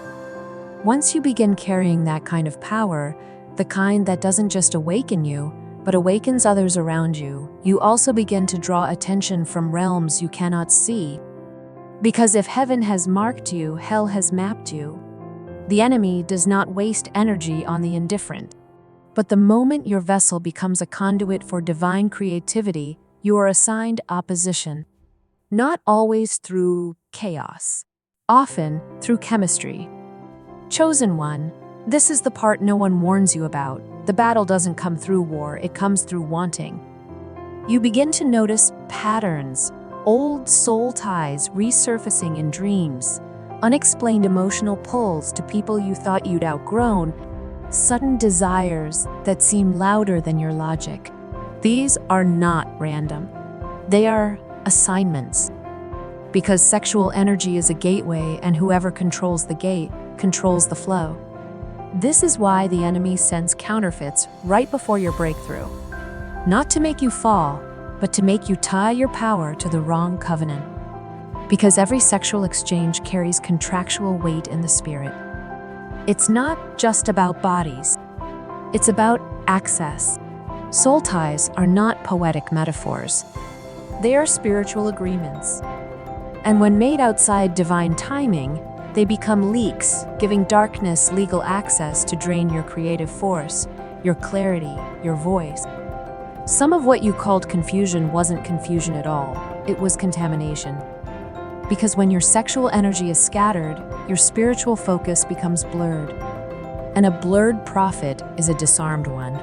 Once you begin carrying that kind of power, the kind that doesn't just awaken you, but awakens others around you, you also begin to draw attention from realms you cannot see. Because if heaven has marked you, hell has mapped you. The enemy does not waste energy on the indifferent. But the moment your vessel becomes a conduit for divine creativity, you are assigned opposition. Not always through chaos, often through chemistry. Chosen one, this is the part no one warns you about. The battle doesn't come through war, it comes through wanting. You begin to notice patterns, old soul ties resurfacing in dreams, unexplained emotional pulls to people you thought you'd outgrown, sudden desires that seem louder than your logic. These are not random. They are assignments. Because sexual energy is a gateway, and whoever controls the gate controls the flow. This is why the enemy sends counterfeits right before your breakthrough. Not to make you fall, but to make you tie your power to the wrong covenant. Because every sexual exchange carries contractual weight in the spirit. It's not just about bodies. It's about access. Soul ties are not poetic metaphors. They are spiritual agreements. And when made outside divine timing, they become leaks, giving darkness legal access to drain your creative force, your clarity, your voice. Some of what you called confusion wasn't confusion at all. It was contamination. Because when your sexual energy is scattered, your spiritual focus becomes blurred. And a blurred prophet is a disarmed one.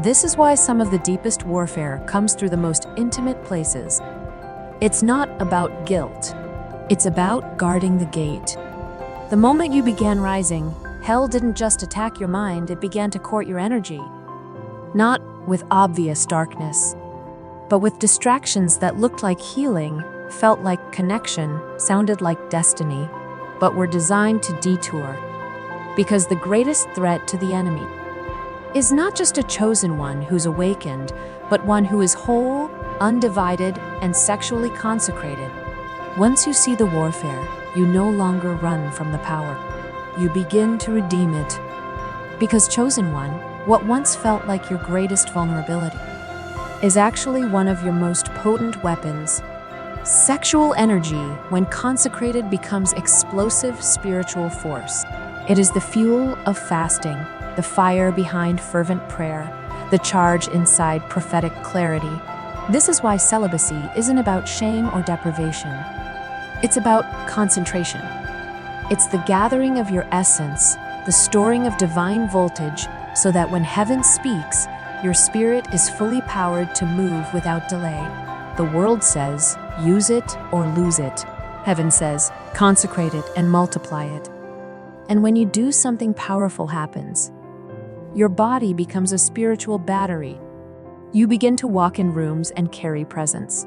This is why some of the deepest warfare comes through the most intimate places. It's not about guilt. It's about guarding the gate. The moment you began rising, hell didn't just attack your mind, it began to court your energy. Not with obvious darkness, but with distractions that looked like healing, felt like connection, sounded like destiny, but were designed to detour. Because the greatest threat to the enemy is not just a chosen one who's awakened, but one who is whole, undivided, and sexually consecrated. Once you see the warfare, you no longer run from the power. You begin to redeem it. Because chosen one, what once felt like your greatest vulnerability, is actually one of your most potent weapons. Sexual energy, when consecrated, becomes explosive spiritual force. It is the fuel of fasting, the fire behind fervent prayer, the charge inside prophetic clarity. This is why celibacy isn't about shame or deprivation. It's about concentration. It's the gathering of your essence, the storing of divine voltage, so that when heaven speaks, your spirit is fully powered to move without delay. The world says, use it or lose it. Heaven says, consecrate it and multiply it. And when you do, something powerful happens. Your body becomes a spiritual battery. You begin to walk in rooms and carry presence.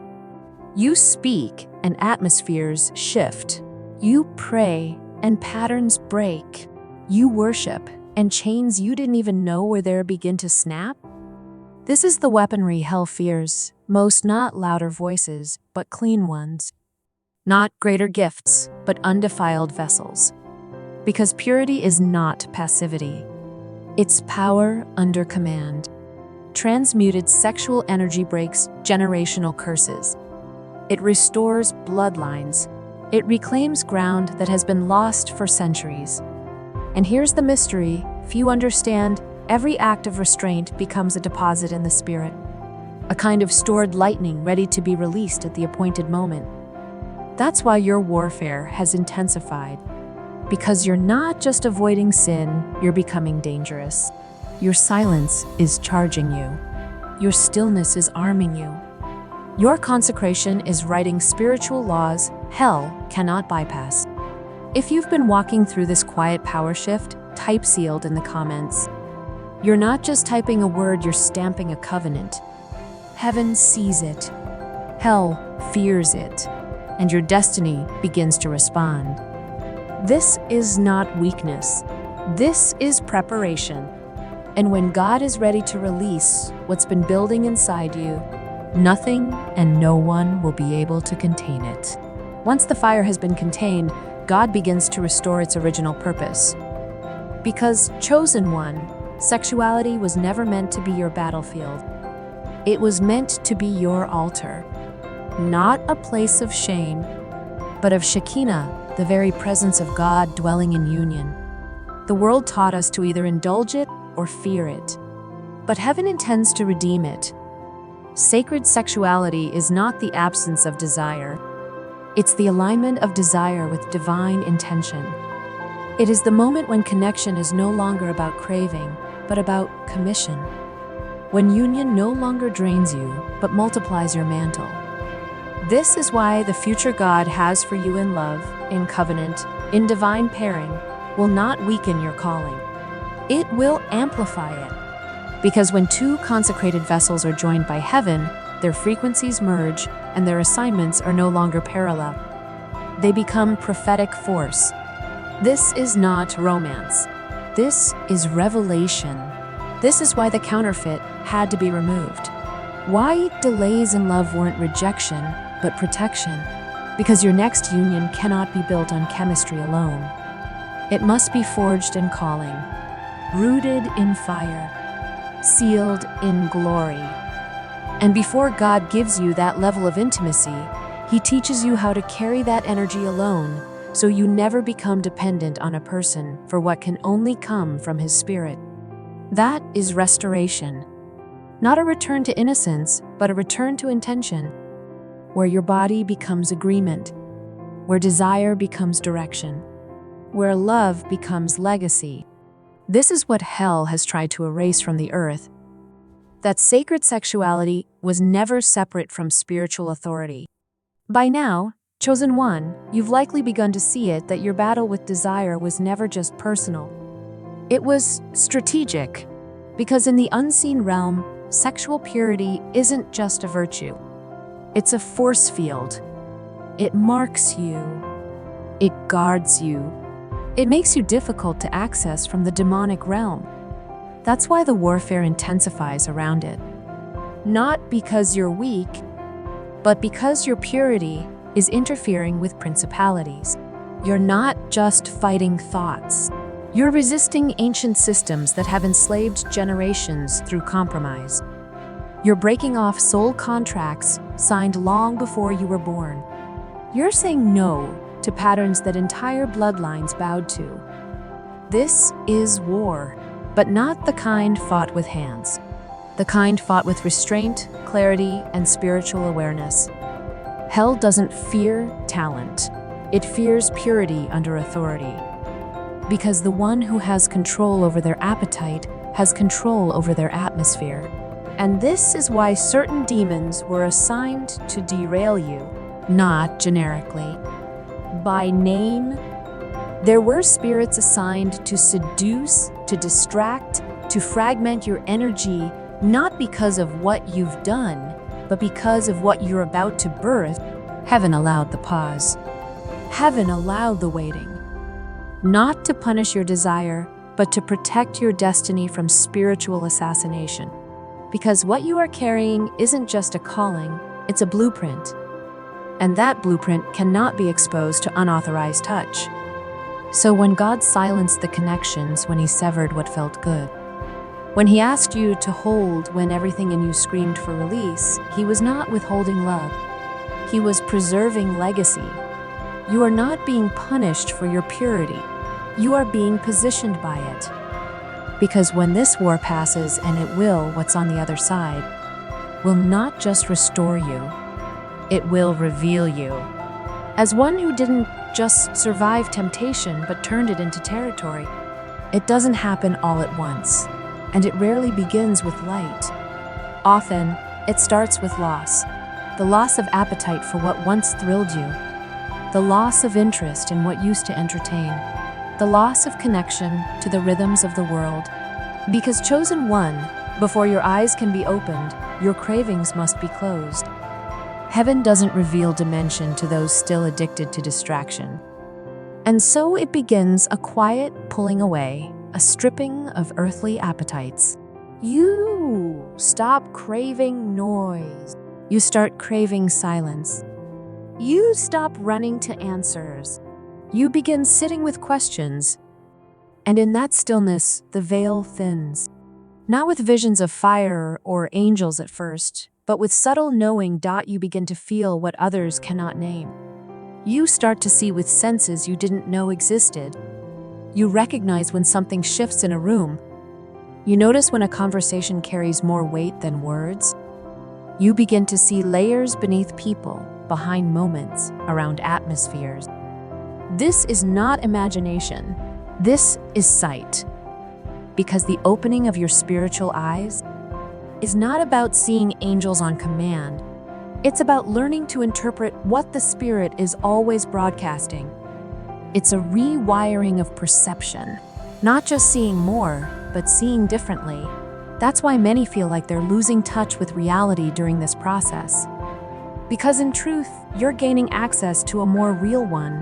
You speak and atmospheres shift. You pray and patterns break. You worship and chains you didn't even know were there begin to snap. This is the weaponry hell fears, most not louder voices, but clean ones. Not greater gifts, but undefiled vessels. Because purity is not passivity. It's power under command. Transmuted sexual energy breaks generational curses. It restores bloodlines. It reclaims ground that has been lost for centuries. And here's the mystery: few understand, every act of restraint becomes a deposit in the spirit. A kind of stored lightning ready to be released at the appointed moment. That's why your warfare has intensified. Because you're not just avoiding sin, you're becoming dangerous. Your silence is charging you. Your stillness is arming you. Your consecration is writing spiritual laws hell cannot bypass. If you've been walking through this quiet power shift, type sealed in the comments. You're not just typing a word, you're stamping a covenant. Heaven sees it. Hell fears it. And your destiny begins to respond. This is not weakness. This is preparation. And when God is ready to release what's been building inside you, nothing and no one will be able to contain it. Once the fire has been contained, God begins to restore its original purpose. Because, chosen one, sexuality was never meant to be your battlefield. It was meant to be your altar. Not a place of shame, but of Shekinah, the very presence of God dwelling in union. The world taught us to either indulge it or fear it. But heaven intends to redeem it. Sacred sexuality is not the absence of desire. It's the alignment of desire with divine intention. It is the moment when connection is no longer about craving, but about commission. When union no longer drains you, but multiplies your mantle. This is why the future God has for you in love, in covenant, in divine pairing, will not weaken your calling. It will amplify it. Because when two consecrated vessels are joined by heaven, their frequencies merge and their assignments are no longer parallel. They become prophetic force. This is not romance. This is revelation. This is why the counterfeit had to be removed. Why delays in love weren't rejection, but protection. Because your next union cannot be built on chemistry alone. It must be forged in calling, rooted in fire, sealed in glory. And before God gives you that level of intimacy, He teaches you how to carry that energy alone, so you never become dependent on a person for what can only come from His Spirit. That is restoration. Not a return to innocence, but a return to intention, where your body becomes agreement, where desire becomes direction, where love becomes legacy. This is what hell has tried to erase from the earth. That sacred sexuality was never separate from spiritual authority. By now, chosen one, you've likely begun to see it that your battle with desire was never just personal. It was strategic, because in the unseen realm, sexual purity isn't just a virtue. It's a force field. It marks you. It guards you. It makes you difficult to access from the demonic realm. That's why the warfare intensifies around it. Not because you're weak, but because your purity is interfering with principalities. You're not just fighting thoughts. You're resisting ancient systems that have enslaved generations through compromise. You're breaking off soul contracts signed long before you were born. You're saying no to patterns that entire bloodlines bowed to. This is war, but not the kind fought with hands. The kind fought with restraint, clarity, and spiritual awareness. Hell doesn't fear talent. It fears purity under authority. Because the one who has control over their appetite has control over their atmosphere. And this is why certain demons were assigned to derail you, not generically. By name, there were spirits assigned to seduce, to distract, to fragment your energy, not because of what you've done, but because of what you're about to birth. Heaven allowed the pause. Heaven allowed the waiting. Not to punish your desire, but to protect your destiny from spiritual assassination. Because what you are carrying isn't just a calling, it's a blueprint. And that blueprint cannot be exposed to unauthorized touch. So when God silenced the connections, when He severed what felt good, when He asked you to hold when everything in you screamed for release, He was not withholding love. He was preserving legacy. You are not being punished for your purity. You are being positioned by it. Because when this war passes, and it will, what's on the other side will not just restore you, it will reveal you. As one who didn't just survive temptation but turned it into territory. It doesn't happen all at once, and it rarely begins with light. Often, it starts with loss. The loss of appetite for what once thrilled you. The loss of interest in what used to entertain. The loss of connection to the rhythms of the world. Because chosen one, before your eyes can be opened, your cravings must be closed. Heaven doesn't reveal dimension to those still addicted to distraction. And so it begins a quiet pulling away, a stripping of earthly appetites. You stop craving noise. You start craving silence. You stop running to answers. You begin sitting with questions. And in that stillness, the veil thins. Not with visions of fire or angels at first, but with subtle knowing. You begin to feel what others cannot name. You start to see with senses you didn't know existed. You recognize when something shifts in a room. You notice when a conversation carries more weight than words. You begin to see layers beneath people, behind moments, around atmospheres. This is not imagination. This is sight. Because the opening of your spiritual eyes is not about seeing angels on command. It's about learning to interpret what the Spirit is always broadcasting. It's a rewiring of perception, not just seeing more, but seeing differently. That's why many feel like they're losing touch with reality during this process. Because in truth, you're gaining access to a more real one.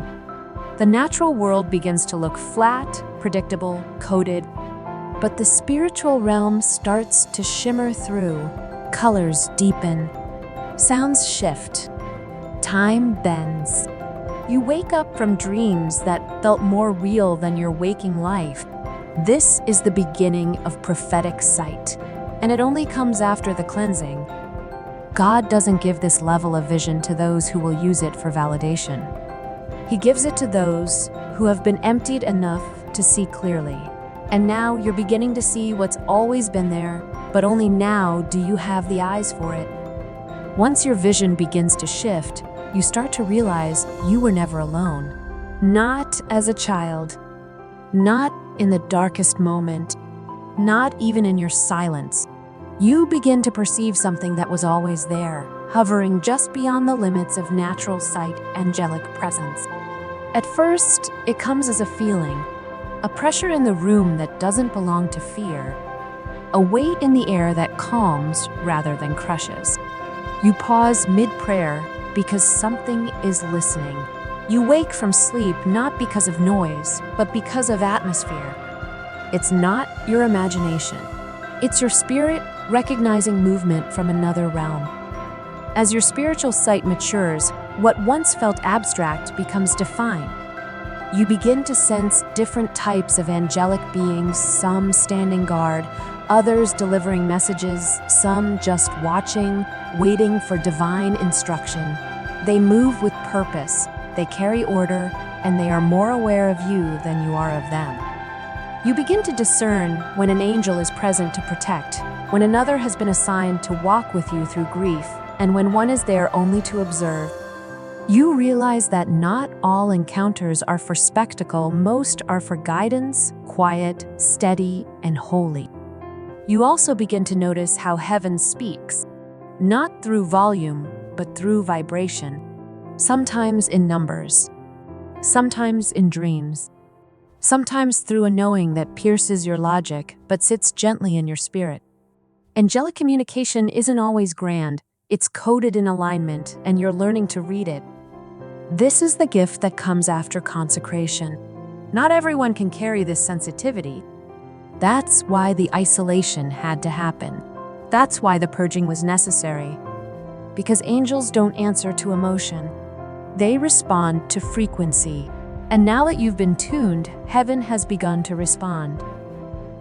The natural world begins to look flat, predictable, coded, but the spiritual realm starts to shimmer through. Colors deepen. Sounds shift. Time bends. You wake up from dreams that felt more real than your waking life. This is the beginning of prophetic sight, and it only comes after the cleansing. God doesn't give this level of vision to those who will use it for validation. He gives it to those who have been emptied enough to see clearly. And now you're beginning to see what's always been there, but only now do you have the eyes for it. Once your vision begins to shift, you start to realize you were never alone. Not as a child, not in the darkest moment, not even in your silence. You begin to perceive something that was always there, hovering just beyond the limits of natural sight, angelic presence. At first, it comes as a feeling, a pressure in the room that doesn't belong to fear, a weight in the air that calms rather than crushes. You pause mid-prayer because something is listening. You wake from sleep not because of noise, but because of atmosphere. It's not your imagination. It's your spirit recognizing movement from another realm. As your spiritual sight matures, what once felt abstract becomes defined. You begin to sense different types of angelic beings, some standing guard, others delivering messages, some just watching, waiting for divine instruction. They move with purpose, they carry order, and they are more aware of you than you are of them. You begin to discern when an angel is present to protect, when another has been assigned to walk with you through grief, and when one is there only to observe. You realize that not all encounters are for spectacle, most are for guidance, quiet, steady, and holy. You also begin to notice how heaven speaks, not through volume, but through vibration, sometimes in numbers, sometimes in dreams, sometimes through a knowing that pierces your logic but sits gently in your spirit. Angelic communication isn't always grand, it's coded in alignment, and you're learning to read it. This is the gift that comes after consecration. Not everyone can carry this sensitivity. That's why the isolation had to happen. That's why the purging was necessary. Because angels don't answer to emotion. They respond to frequency. And now that you've been tuned, heaven has begun to respond.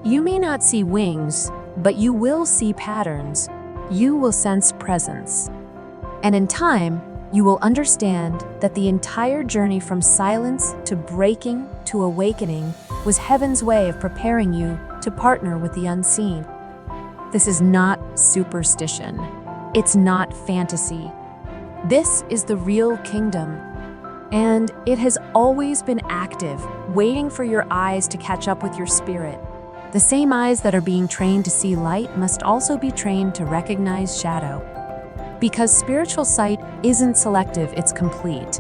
You may not see wings, but you will see patterns. You will sense presence. And in time, you will understand that the entire journey from silence to breaking to awakening was heaven's way of preparing you to partner with the unseen. This is not superstition. It's not fantasy. This is the real kingdom. And it has always been active, waiting for your eyes to catch up with your spirit. The same eyes that are being trained to see light must also be trained to recognize shadow. Because spiritual sight isn't selective, it's complete.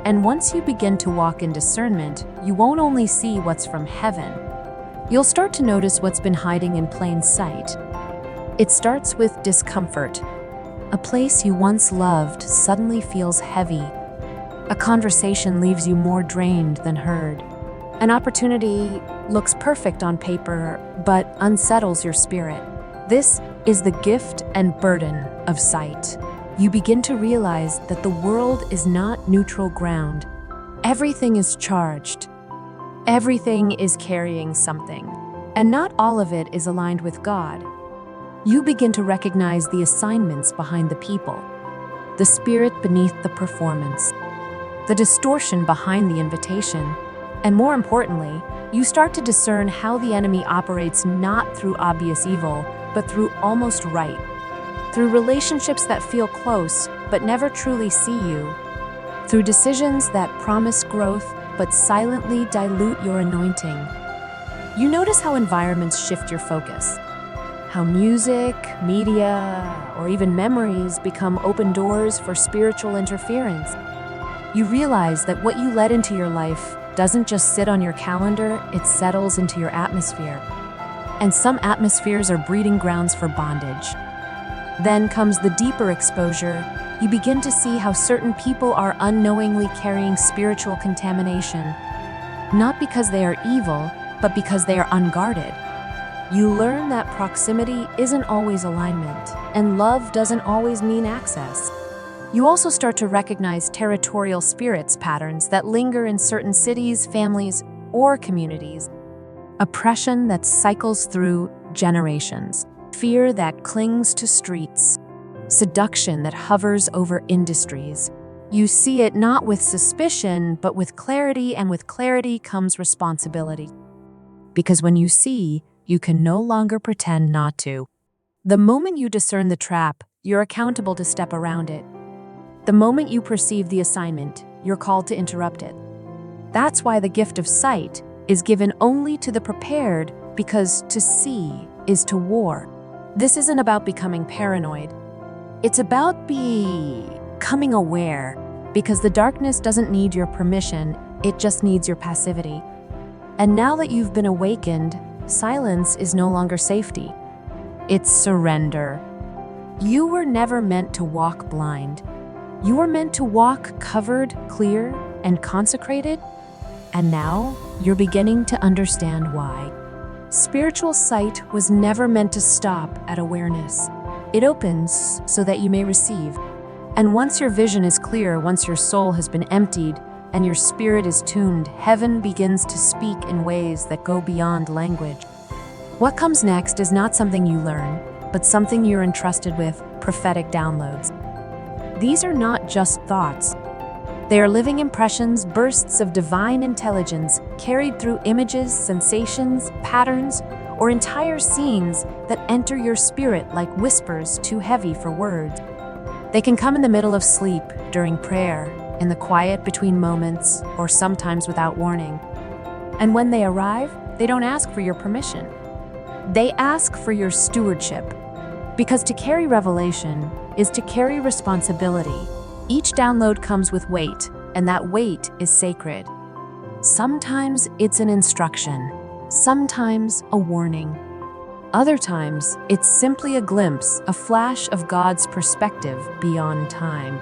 And once you begin to walk in discernment, you won't only see what's from heaven. You'll start to notice what's been hiding in plain sight. It starts with discomfort. A place you once loved suddenly feels heavy. A conversation leaves you more drained than heard. An opportunity looks perfect on paper, but unsettles your spirit. This is the gift and burden of sight. You begin to realize that the world is not neutral ground. Everything is charged. Everything is carrying something, and not all of it is aligned with God. You begin to recognize the assignments behind the people, the spirit beneath the performance, the distortion behind the invitation, and more importantly, you start to discern how the enemy operates not through obvious evil, but through almost right, through relationships that feel close but never truly see you, through decisions that promise growth but silently dilute your anointing. You notice how environments shift your focus, how music, media, or even memories become open doors for spiritual interference. You realize that what you let into your life doesn't just sit on your calendar, it settles into your atmosphere. And some atmospheres are breeding grounds for bondage. Then comes the deeper exposure. You begin to see how certain people are unknowingly carrying spiritual contamination, not because they are evil, but because they are unguarded. You learn that proximity isn't always alignment, and love doesn't always mean access. You also start to recognize territorial spirits patterns that linger in certain cities, families, or communities. Oppression that cycles through generations. Fear that clings to streets. Seduction that hovers over industries. You see it not with suspicion, but with clarity, and with clarity comes responsibility. Because when you see, you can no longer pretend not to. The moment you discern the trap, you're accountable to step around it. The moment you perceive the assignment, you're called to interrupt it. That's why the gift of sight is given only to the prepared, because to see is to war. This isn't about becoming paranoid. It's about becoming aware, because the darkness doesn't need your permission, it just needs your passivity. And now that you've been awakened, silence is no longer safety. It's surrender. You were never meant to walk blind. You were meant to walk covered, clear, and consecrated. And now, you're beginning to understand why. Spiritual sight was never meant to stop at awareness. It opens so that you may receive. And once your vision is clear, once your soul has been emptied, and your spirit is tuned, heaven begins to speak in ways that go beyond language. What comes next is not something you learn, but something you're entrusted with, prophetic downloads. These are not just thoughts. They are living impressions, bursts of divine intelligence, carried through images, sensations, patterns, or entire scenes that enter your spirit like whispers too heavy for words. They can come in the middle of sleep, during prayer, in the quiet between moments, or sometimes without warning. And when they arrive, they don't ask for your permission. They ask for your stewardship. Because to carry revelation is to carry responsibility. Each download comes with weight, and that weight is sacred. Sometimes it's an instruction, sometimes a warning. Other times, it's simply a glimpse, a flash of God's perspective beyond time.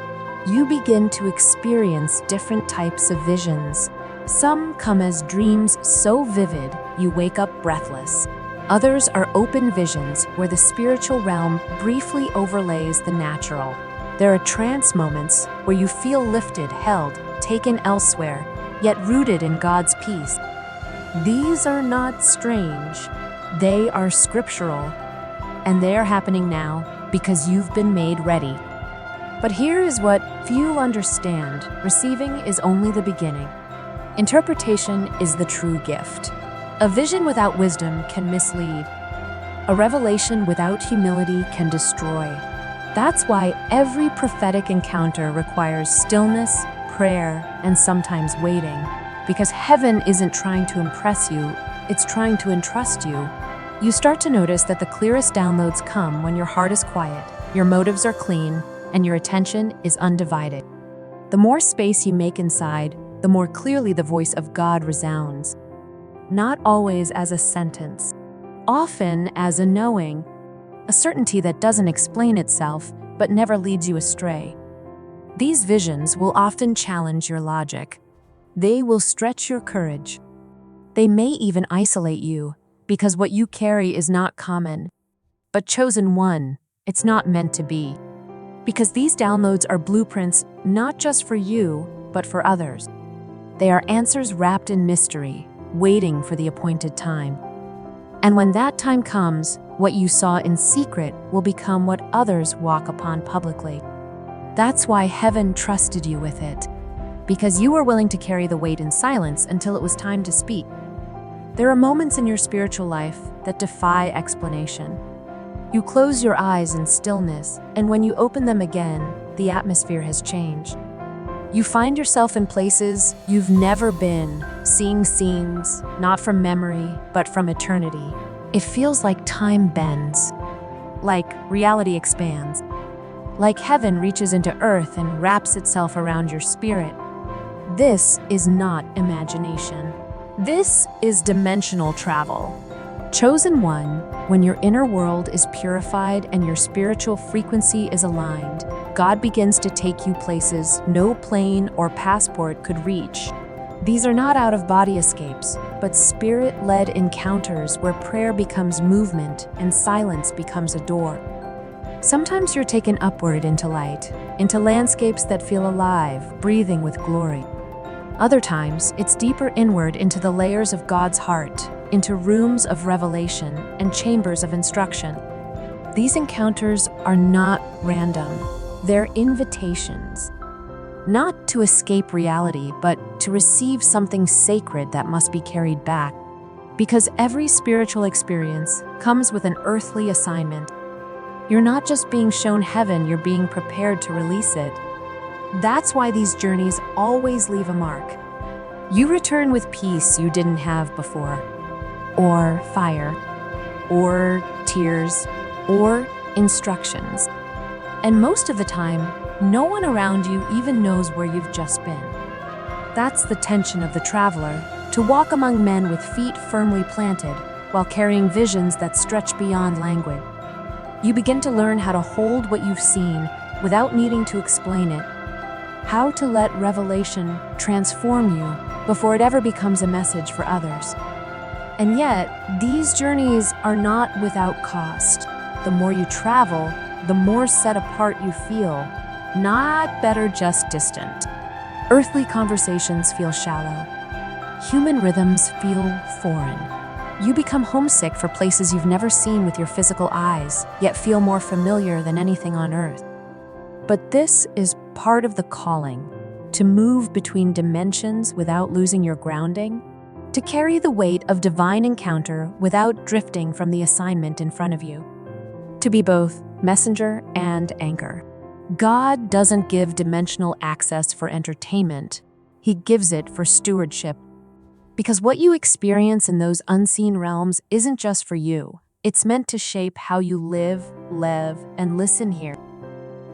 You begin to experience different types of visions. Some come as dreams so vivid you wake up breathless. Others are open visions where the spiritual realm briefly overlays the natural. There are trance moments where you feel lifted, held, taken elsewhere, yet rooted in God's peace. These are not strange. They are scriptural, and they are happening now because you've been made ready. But here is what few understand: receiving is only the beginning. Interpretation is the true gift. A vision without wisdom can mislead. A revelation without humility can destroy. That's why every prophetic encounter requires stillness, prayer, and sometimes waiting. Because heaven isn't trying to impress you, it's trying to entrust you. You start to notice that the clearest downloads come when your heart is quiet, your motives are clean, and your attention is undivided. The more space you make inside, the more clearly the voice of God resounds. Not always as a sentence, often as a knowing, a certainty that doesn't explain itself but never leads you astray. These visions will often challenge your logic. They will stretch your courage. They may even isolate you, because what you carry is not common. But chosen one, it's not meant to be. Because these downloads are blueprints not just for you, but for others. They are answers wrapped in mystery, waiting for the appointed time. And when that time comes, what you saw in secret will become what others walk upon publicly. That's why heaven trusted you with it, because you were willing to carry the weight in silence until it was time to speak. There are moments in your spiritual life that defy explanation. You close your eyes in stillness, and when you open them again, the atmosphere has changed. You find yourself in places you've never been, seeing scenes, not from memory, but from eternity. It feels like time bends, like reality expands, like heaven reaches into earth and wraps itself around your spirit. This is not imagination. This is dimensional travel. Chosen one, when your inner world is purified and your spiritual frequency is aligned, God begins to take you places no plane or passport could reach. These are not out-of-body escapes, but spirit-led encounters where prayer becomes movement and silence becomes a door. Sometimes you're taken upward into light, into landscapes that feel alive, breathing with glory. Other times, it's deeper inward into the layers of God's heart, into rooms of revelation and chambers of instruction. These encounters are not random. They're invitations. Not to escape reality, but to receive something sacred that must be carried back. Because every spiritual experience comes with an earthly assignment. You're not just being shown heaven, you're being prepared to release it. That's why these journeys always leave a mark. You return with peace you didn't have before, or fire, or tears, or instructions. And most of the time, no one around you even knows where you've just been. That's the tension of the traveler, to walk among men with feet firmly planted while carrying visions that stretch beyond language. You begin to learn how to hold what you've seen without needing to explain it, how to let revelation transform you before it ever becomes a message for others. And yet, these journeys are not without cost. The more you travel, the more set apart you feel, not better, just distant. Earthly conversations feel shallow. Human rhythms feel foreign. You become homesick for places you've never seen with your physical eyes, yet feel more familiar than anything on earth. But this is part of the calling, to move between dimensions without losing your grounding, to carry the weight of divine encounter without drifting from the assignment in front of you, to be both messenger and anchor. God doesn't give dimensional access for entertainment. He gives it for stewardship. Because what you experience in those unseen realms isn't just for you. It's meant to shape how you live, and listen here.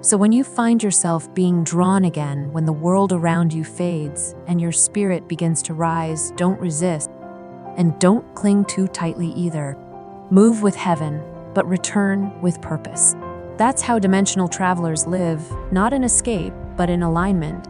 So when you find yourself being drawn again, when the world around you fades and your spirit begins to rise, don't resist. And don't cling too tightly either. Move with heaven, but return with purpose. That's how dimensional travelers live, not in escape, but in alignment.